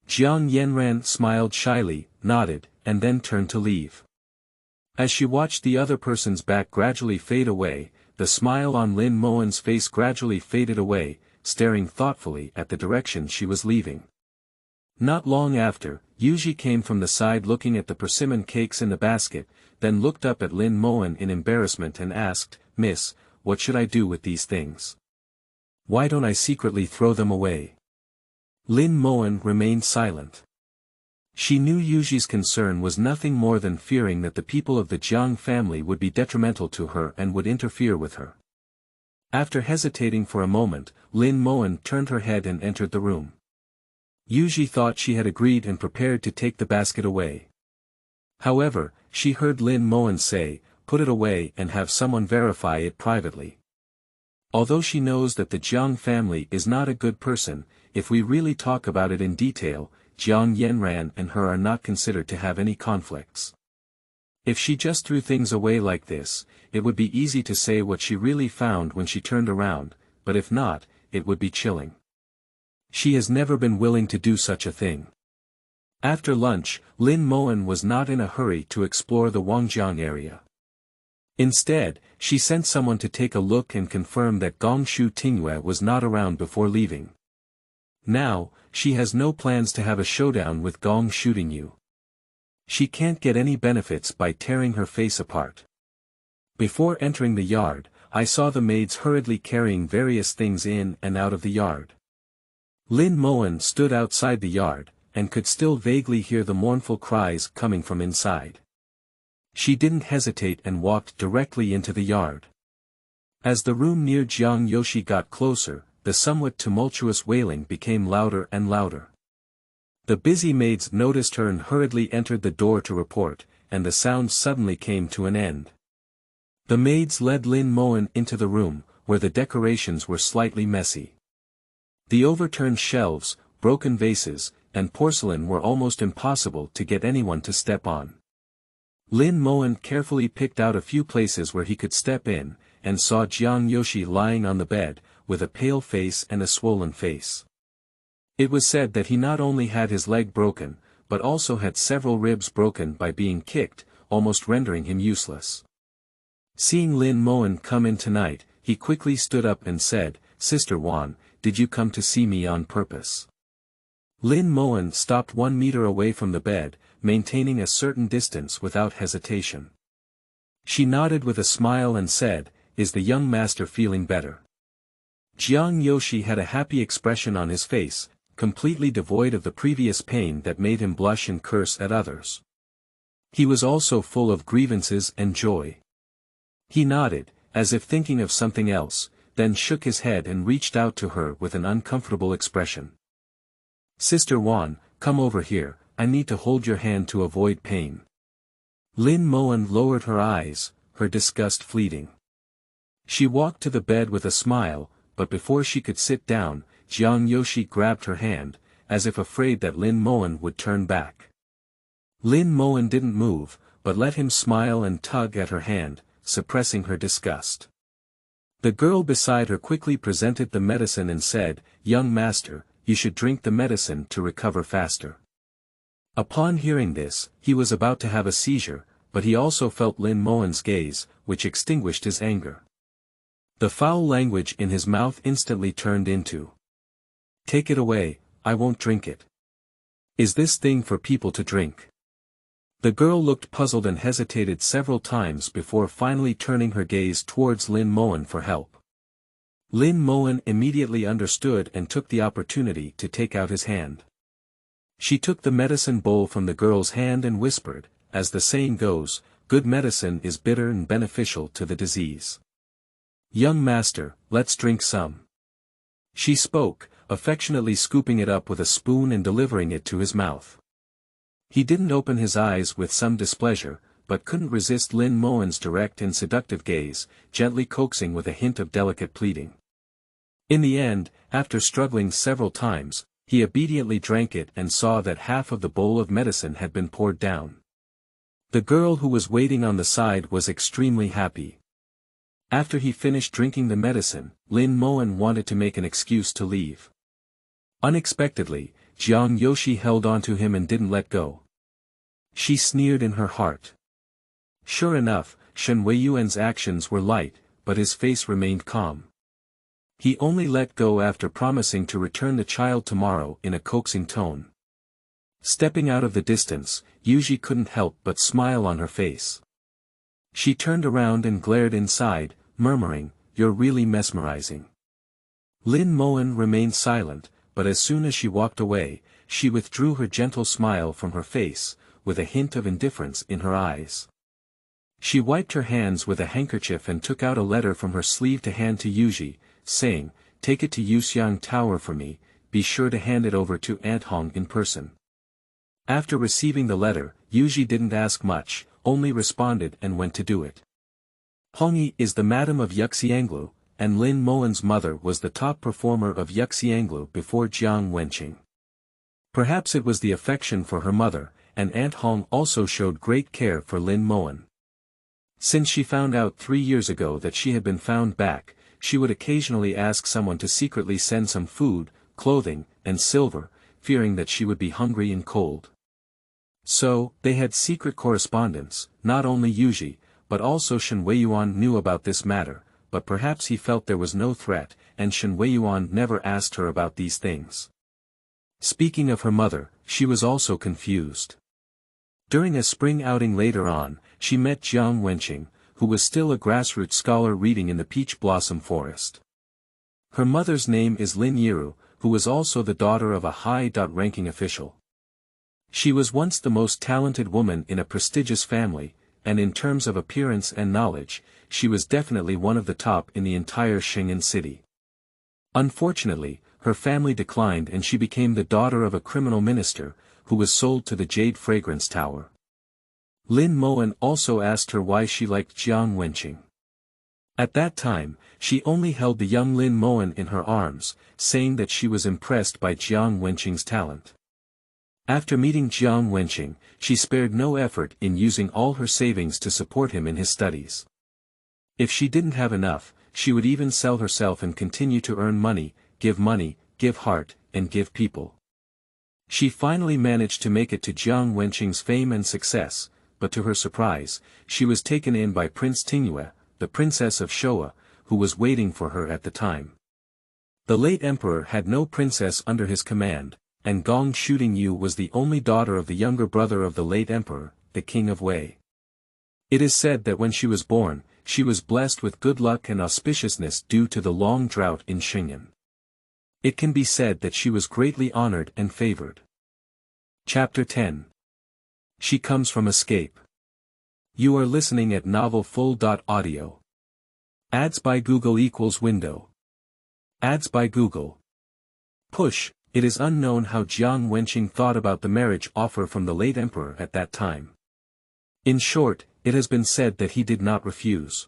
Jiang Yanran smiled shyly, nodded, and then turned to leave. As she watched the other person's back gradually fade away, the smile on Lin Mowan's face gradually faded away, staring thoughtfully at the direction she was leaving. Not long after, Yuji came from the side looking at the persimmon cakes in the basket, then looked up at Lin Mowan in embarrassment and asked, "Miss, what should I do with these things? Why don't I secretly throw them away?" Lin Mowan remained silent. She knew Yuji's concern was nothing more than fearing that the people of the Jiang family would be detrimental to her and would interfere with her. After hesitating for a moment, Lin Mowan turned her head and entered the room. Yuji thought she had agreed and prepared to take the basket away. However, she heard Lin Mowan say, "Put it away and have someone verify it privately." Although she knows that the Jiang family is not a good person, if we really talk about it in detail, Jiang Yanran and her are not considered to have any conflicts. If she just threw things away like this, it would be easy to say what she really found when she turned around, but if not, it would be chilling. She has never been willing to do such a thing. After lunch, Lin Mowan was not in a hurry to explore the Wangjiang area. Instead, she sent someone to take a look and confirm that Gongshu Tingyue was not around before leaving. Now, she has no plans to have a showdown with Gong shooting you. She can't get any benefits by tearing her face apart. Before entering the yard, I saw the maids hurriedly carrying various things in and out of the yard. Lin Mowan stood outside the yard, and could still vaguely hear the mournful cries coming from inside. She didn't hesitate and walked directly into the yard. As the room near Jiang Yoshi got closer, the somewhat tumultuous wailing became louder and louder. The busy maids noticed her and hurriedly entered the door to report, and the sound suddenly came to an end. The maids led Lin Mowan into the room, where the decorations were slightly messy. The overturned shelves, broken vases, and porcelain were almost impossible to get anyone to step on. Lin Mowan carefully picked out a few places where he could step in, and saw Jiang Yoshi lying on the bed, with a pale face and a swollen face. It was said that he not only had his leg broken, but also had several ribs broken by being kicked, almost rendering him useless. Seeing Lin Mowan come in tonight, he quickly stood up and said, "Sister Wan, did you come to see me on purpose?" Lin Mowan stopped 1 meter away from the bed, maintaining a certain distance without hesitation. She nodded with a smile and said, "Is the young master feeling better?" Jiang Yoshi had a happy expression on his face, completely devoid of the previous pain that made him blush and curse at others. He was also full of grievances and joy. He nodded, as if thinking of something else, then shook his head and reached out to her with an uncomfortable expression. "Sister Wan, come over here, I need to hold your hand to avoid pain." Lin Mowan lowered her eyes, her disgust fleeting. She walked to the bed with a smile, but before she could sit down, Jiang Yoshi grabbed her hand, as if afraid that Lin Mowan would turn back. Lin Mowan didn't move, but let him smile and tug at her hand, suppressing her disgust. The girl beside her quickly presented the medicine and said, "Young master, you should drink the medicine to recover faster." Upon hearing this, he was about to have a seizure, but he also felt Lin Mowan's gaze, which extinguished his anger. The foul language in his mouth instantly turned into, "Take it away, I won't drink it. Is this thing for people to drink?" The girl looked puzzled and hesitated several times before finally turning her gaze towards Lin Mowan for help. Lin Mowan immediately understood and took the opportunity to take out his hand. She took the medicine bowl from the girl's hand and whispered, as the saying goes, "Good medicine is bitter and beneficial to the disease. Young master, let's drink some." She spoke, affectionately scooping it up with a spoon and delivering it to his mouth. He didn't open his eyes with some displeasure, but couldn't resist Lin Mowan's direct and seductive gaze, gently coaxing with a hint of delicate pleading. In the end, after struggling several times, he obediently drank it and saw that half of the bowl of medicine had been poured down. The girl who was waiting on the side was extremely happy. After he finished drinking the medicine, Lin Mowan wanted to make an excuse to leave. Unexpectedly, Jiang Yoshi held onto him and didn't let go. She sneered in her heart. Sure enough, Shen Weiyuan's actions were light, but his face remained calm. He only let go after promising to return the child tomorrow in a coaxing tone. Stepping out of the distance, Yuji couldn't help but smile on her face. She turned around and glared inside, murmuring, "You're really mesmerizing." Lin Mowan remained silent, but as soon as she walked away, she withdrew her gentle smile from her face, with a hint of indifference in her eyes. She wiped her hands with a handkerchief and took out a letter from her sleeve to hand to Yuji, saying, "Take it to Yuxiang Tower for me, be sure to hand it over to Aunt Hong in person." After receiving the letter, Yuji didn't ask much, only responded and went to do it. Hongyi is the madam of Yuxianglu, and Lin Mowan's mother was the top performer of Yuxianglu before Jiang Wenqing. Perhaps it was the affection for her mother, and Aunt Hong also showed great care for Lin Mowan. Since she found out 3 years ago that she had been found back, she would occasionally ask someone to secretly send some food, clothing, and silver, fearing that she would be hungry and cold. So, they had secret correspondence. Not only Yuji, but also Shen Weiyuan knew about this matter, but perhaps he felt there was no threat, and Shen Weiyuan never asked her about these things. Speaking of her mother, she was also confused. During a spring outing later on, she met Jiang Wenqing, who was still a grassroots scholar reading in the peach blossom forest. Her mother's name is Lin Yiru, who was also the daughter of a high-ranking official. She was once the most talented woman in a prestigious family, and in terms of appearance and knowledge, she was definitely one of the top in the entire Shingen city. Unfortunately, her family declined and she became the daughter of a criminal minister, who was sold to the Jade Fragrance Tower. Lin Mowan also asked her why she liked Jiang Wenqing. At that time, she only held the young Lin Mowan in her arms, saying that she was impressed by Jiang Wenqing's talent. After meeting Jiang Wenqing, she spared no effort in using all her savings to support him in his studies. If she didn't have enough, she would even sell herself and continue to earn money, give heart, and give people. She finally managed to make it to Jiang Wenqing's fame and success, but to her surprise, she was taken in by Prince Tingyue, the princess of Showa, who was waiting for her at the time. The late emperor had no princess under his command, and Gong Shooting-yu was the only daughter of the younger brother of the late emperor, the king of Wei. It is said that when she was born, she was blessed with good luck and auspiciousness due to the long drought in Shingen. It can be said that she was greatly honored and favored. Chapter 10. She comes from escape. You are listening at novelfull.audio. Ads by Google equals window. Ads by Google. Push. It is unknown how Jiang Wenqing thought about the marriage offer from the late emperor at that time. In short, it has been said that he did not refuse.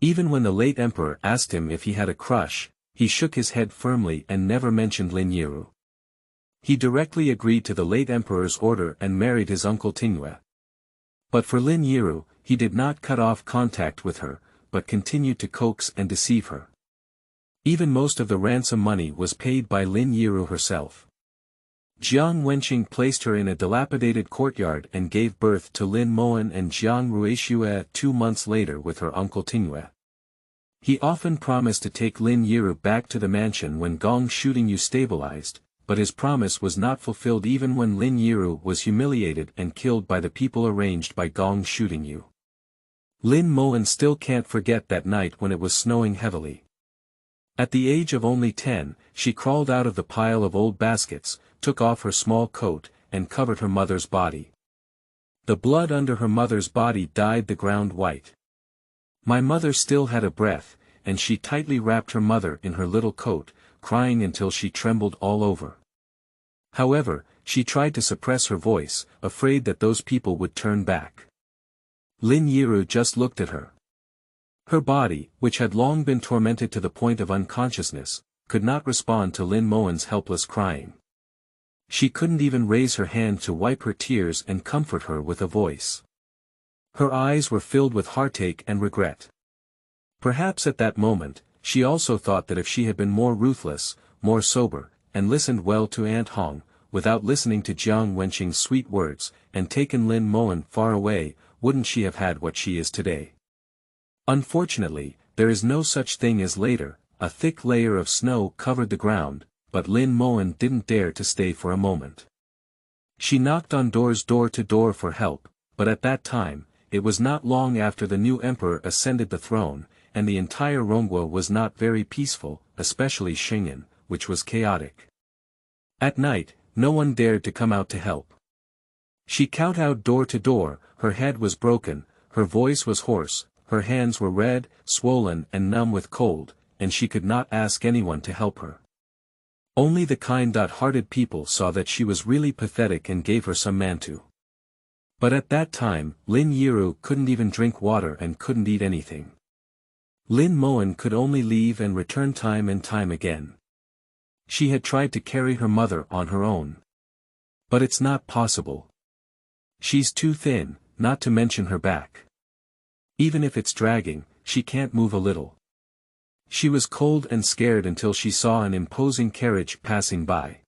Even when the late emperor asked him if he had a crush, he shook his head firmly and never mentioned Lin Yiru. He directly agreed to the late emperor's order and married his uncle Tingyue. But for Lin Yiru, he did not cut off contact with her, but continued to coax and deceive her. Even most of the ransom money was paid by Lin Yiru herself. Jiang Wenqing placed her in a dilapidated courtyard and gave birth to Lin Mowan and Jiang Ruishue 2 months later with her uncle Tingyue. He often promised to take Lin Yiru back to the mansion when Gong Shooting-yu stabilized, but his promise was not fulfilled even when Lin Yiru was humiliated and killed by the people arranged by Gong Shooting-yu. Lin Mowan still can't forget that night when it was snowing heavily. At the age of only 10, she crawled out of the pile of old baskets, took off her small coat, and covered her mother's body. The blood under her mother's body dyed the ground white. My mother still had a breath, and she tightly wrapped her mother in her little coat, crying until she trembled all over. However, she tried to suppress her voice, afraid that those people would turn back. Lin Yiru just looked at her. Her body, which had long been tormented to the point of unconsciousness, could not respond to Lin Mowan's helpless crying. She couldn't even raise her hand to wipe her tears and comfort her with a voice. Her eyes were filled with heartache and regret. Perhaps at that moment, she also thought that if she had been more ruthless, more sober, and listened well to Aunt Hong, without listening to Jiang Wenqing's sweet words, and taken Lin Mowan far away, wouldn't she have had what she is today? Unfortunately, there is no such thing as later. A thick layer of snow covered the ground, but Lin Mowan didn't dare to stay for a moment. She knocked on doors door to door for help, but at that time, it was not long after the new emperor ascended the throne, and the entire Rongguo was not very peaceful, especially Xing'an, which was chaotic. At night, no one dared to come out to help. She kowtowed door to door, her head was broken, her voice was hoarse, her hands were red, swollen and numb with cold, and she could not ask anyone to help her. Only the kind-hearted people saw that she was really pathetic and gave her some mantu. But at that time, Lin Yiru couldn't even drink water and couldn't eat anything. Lin Mowan could only leave and return time and time again. She had tried to carry her mother on her own. But it's not possible. She's too thin, not to mention her back. Even if it's dragging, she can't move a little. She was cold and scared until she saw an imposing carriage passing by.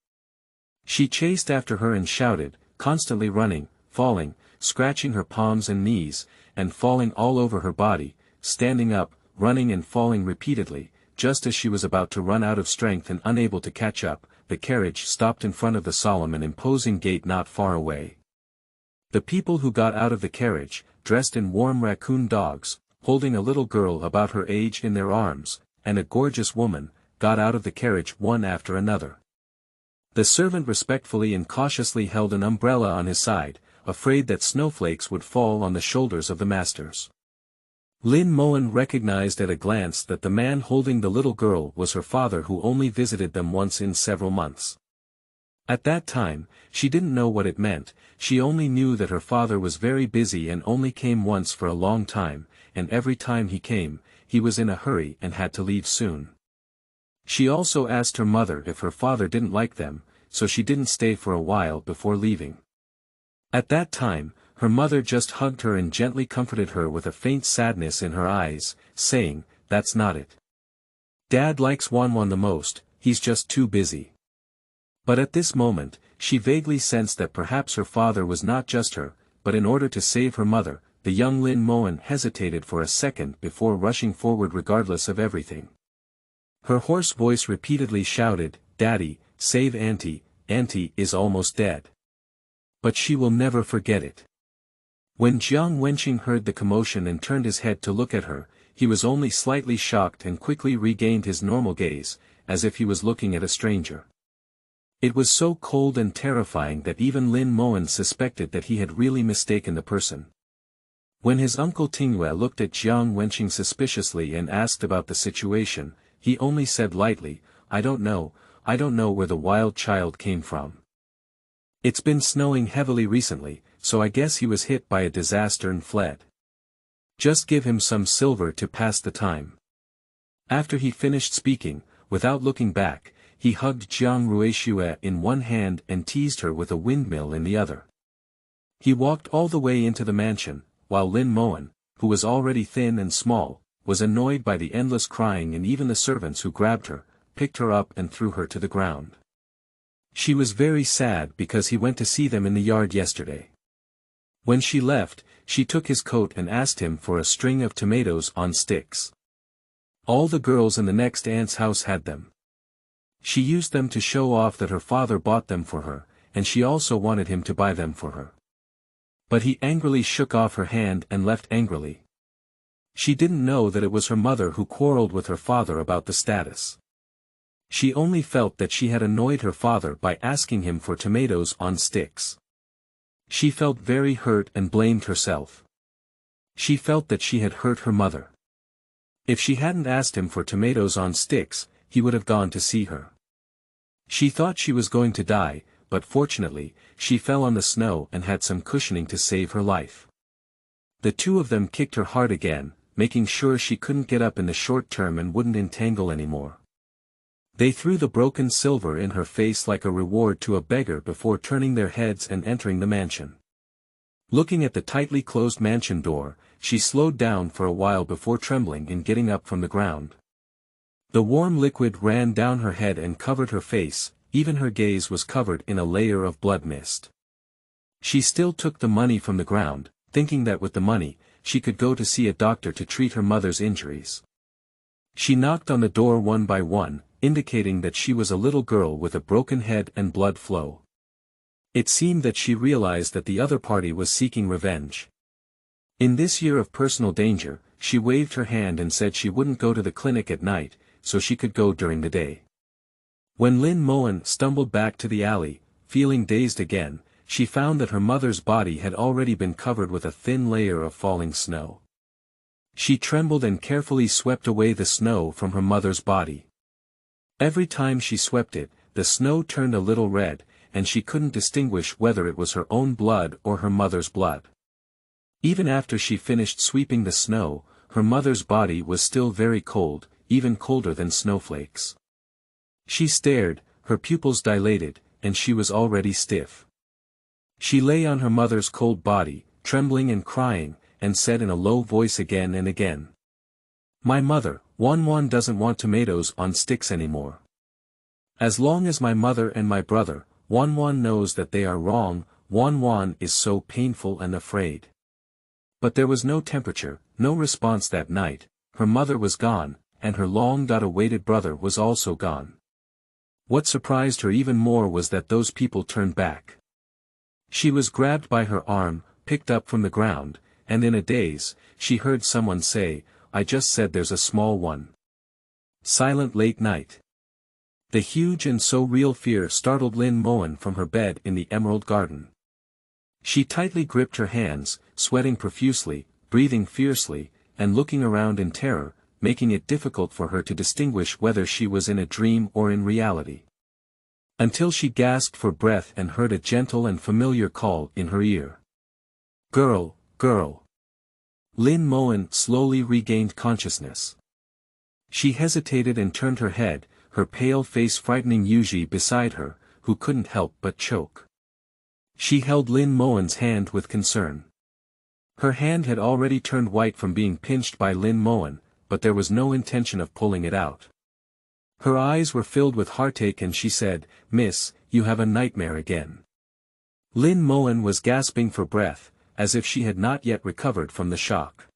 She chased after her and shouted, constantly running, falling, scratching her palms and knees, and falling all over her body, standing up, running and falling repeatedly. Just as she was about to run out of strength and unable to catch up, the carriage stopped in front of the solemn and imposing gate not far away. The people who got out of the carriage, dressed in warm raccoon dogs, holding a little girl about her age in their arms, and a gorgeous woman, got out of the carriage one after another. The servant respectfully and cautiously held an umbrella on his side, afraid that snowflakes would fall on the shoulders of the masters. Lin Mowan recognized at a glance that the man holding the little girl was her father, who only visited them once in several months. At that time, she didn't know what it meant. She only knew that her father was very busy and only came once for a long time, and every time he came, he was in a hurry and had to leave soon. She also asked her mother if her father didn't like them, so she didn't stay for a while before leaving. At that time, her mother just hugged her and gently comforted her with a faint sadness in her eyes, saying, "That's not it. Dad likes 1-1 the most, he's just too busy." But at this moment, she vaguely sensed that perhaps her father was not just her, but in order to save her mother, the young Lin Mowan hesitated for a second before rushing forward regardless of everything. Her hoarse voice repeatedly shouted, "Daddy, save Auntie, Auntie is almost dead. But she will never forget it." When Jiang Wenqing heard the commotion and turned his head to look at her, he was only slightly shocked and quickly regained his normal gaze, as if he was looking at a stranger. It was so cold and terrifying that even Lin Mowan suspected that he had really mistaken the person. When his uncle Tingyue looked at Jiang Wenqing suspiciously and asked about the situation, he only said lightly, I don't know where the wild child came from. It's been snowing heavily recently, so I guess he was hit by a disaster and fled. Just give him some silver to pass the time." After he finished speaking, without looking back, he hugged Jiang Ruixue in one hand and teased her with a windmill in the other. He walked all the way into the mansion, while Lin Mowan, who was already thin and small, was annoyed by the endless crying, and even the servants who grabbed her, picked her up and threw her to the ground. She was very sad because he went to see them in the yard yesterday. When she left, she took his coat and asked him for a string of tomatoes on sticks. All the girls in the next aunt's house had them. She used them to show off that her father bought them for her, and she also wanted him to buy them for her. But he angrily shook off her hand and left angrily. She didn't know that it was her mother who quarreled with her father about the status. She only felt that she had annoyed her father by asking him for tomatoes on sticks. She felt very hurt and blamed herself. She felt that she had hurt her mother. If she hadn't asked him for tomatoes on sticks, he would have gone to see her. She thought she was going to die, but fortunately, she fell on the snow and had some cushioning to save her life. The two of them kicked her hard again, making sure she couldn't get up in the short term and wouldn't entangle anymore. They threw the broken silver in her face like a reward to a beggar before turning their heads and entering the mansion. Looking at the tightly closed mansion door, she slowed down for a while before trembling and getting up from the ground. The warm liquid ran down her head and covered her face, even her gaze was covered in a layer of blood mist. She still took the money from the ground, thinking that with the money, she could go to see a doctor to treat her mother's injuries. She knocked on the door one by one, indicating that she was a little girl with a broken head and blood flow. It seemed that she realized that the other party was seeking revenge. In this year of personal danger, she waved her hand and said she wouldn't go to the clinic at night, so she could go during the day. When Lin Mowan stumbled back to the alley, feeling dazed again, she found that her mother's body had already been covered with a thin layer of falling snow. She trembled and carefully swept away the snow from her mother's body. Every time she swept it, the snow turned a little red, and she couldn't distinguish whether it was her own blood or her mother's blood. Even after she finished sweeping the snow, her mother's body was still very cold, even colder than snowflakes. She stared, her pupils dilated, and she was already stiff. She lay on her mother's cold body, trembling and crying, and said in a low voice again and again, "My mother, 1-1 doesn't want tomatoes on sticks anymore. As long as my mother and my brother, 1-1 knows that they are wrong, 1-1 is so painful and afraid." But there was no temperature, no response that night. Her mother was gone, and her long-awaited brother was also gone. What surprised her even more was that those people turned back. She was grabbed by her arm, picked up from the ground, and in a daze, she heard someone say, "I just said there's a small one." Silent late night. The huge and so real fear startled Lin Mowan from her bed in the Emerald Garden. She tightly gripped her hands, sweating profusely, breathing fiercely, and looking around in terror, making it difficult for her to distinguish whether she was in a dream or in reality. Until she gasped for breath and heard a gentle and familiar call in her ear. "Girl, girl." Lin Mowan slowly regained consciousness. She hesitated and turned her head, her pale face frightening Yuji beside her, who couldn't help but choke. She held Lin Mowan's hand with concern. Her hand had already turned white from being pinched by Lin Mowan, but there was no intention of pulling it out. Her eyes were filled with heartache and she said, "Miss, you have a nightmare again." Lin Mowan was gasping for breath, as if she had not yet recovered from the shock.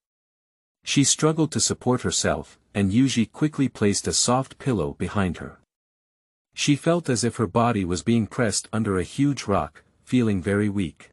She struggled to support herself, and Yuji quickly placed a soft pillow behind her. She felt as if her body was being pressed under a huge rock, feeling very weak.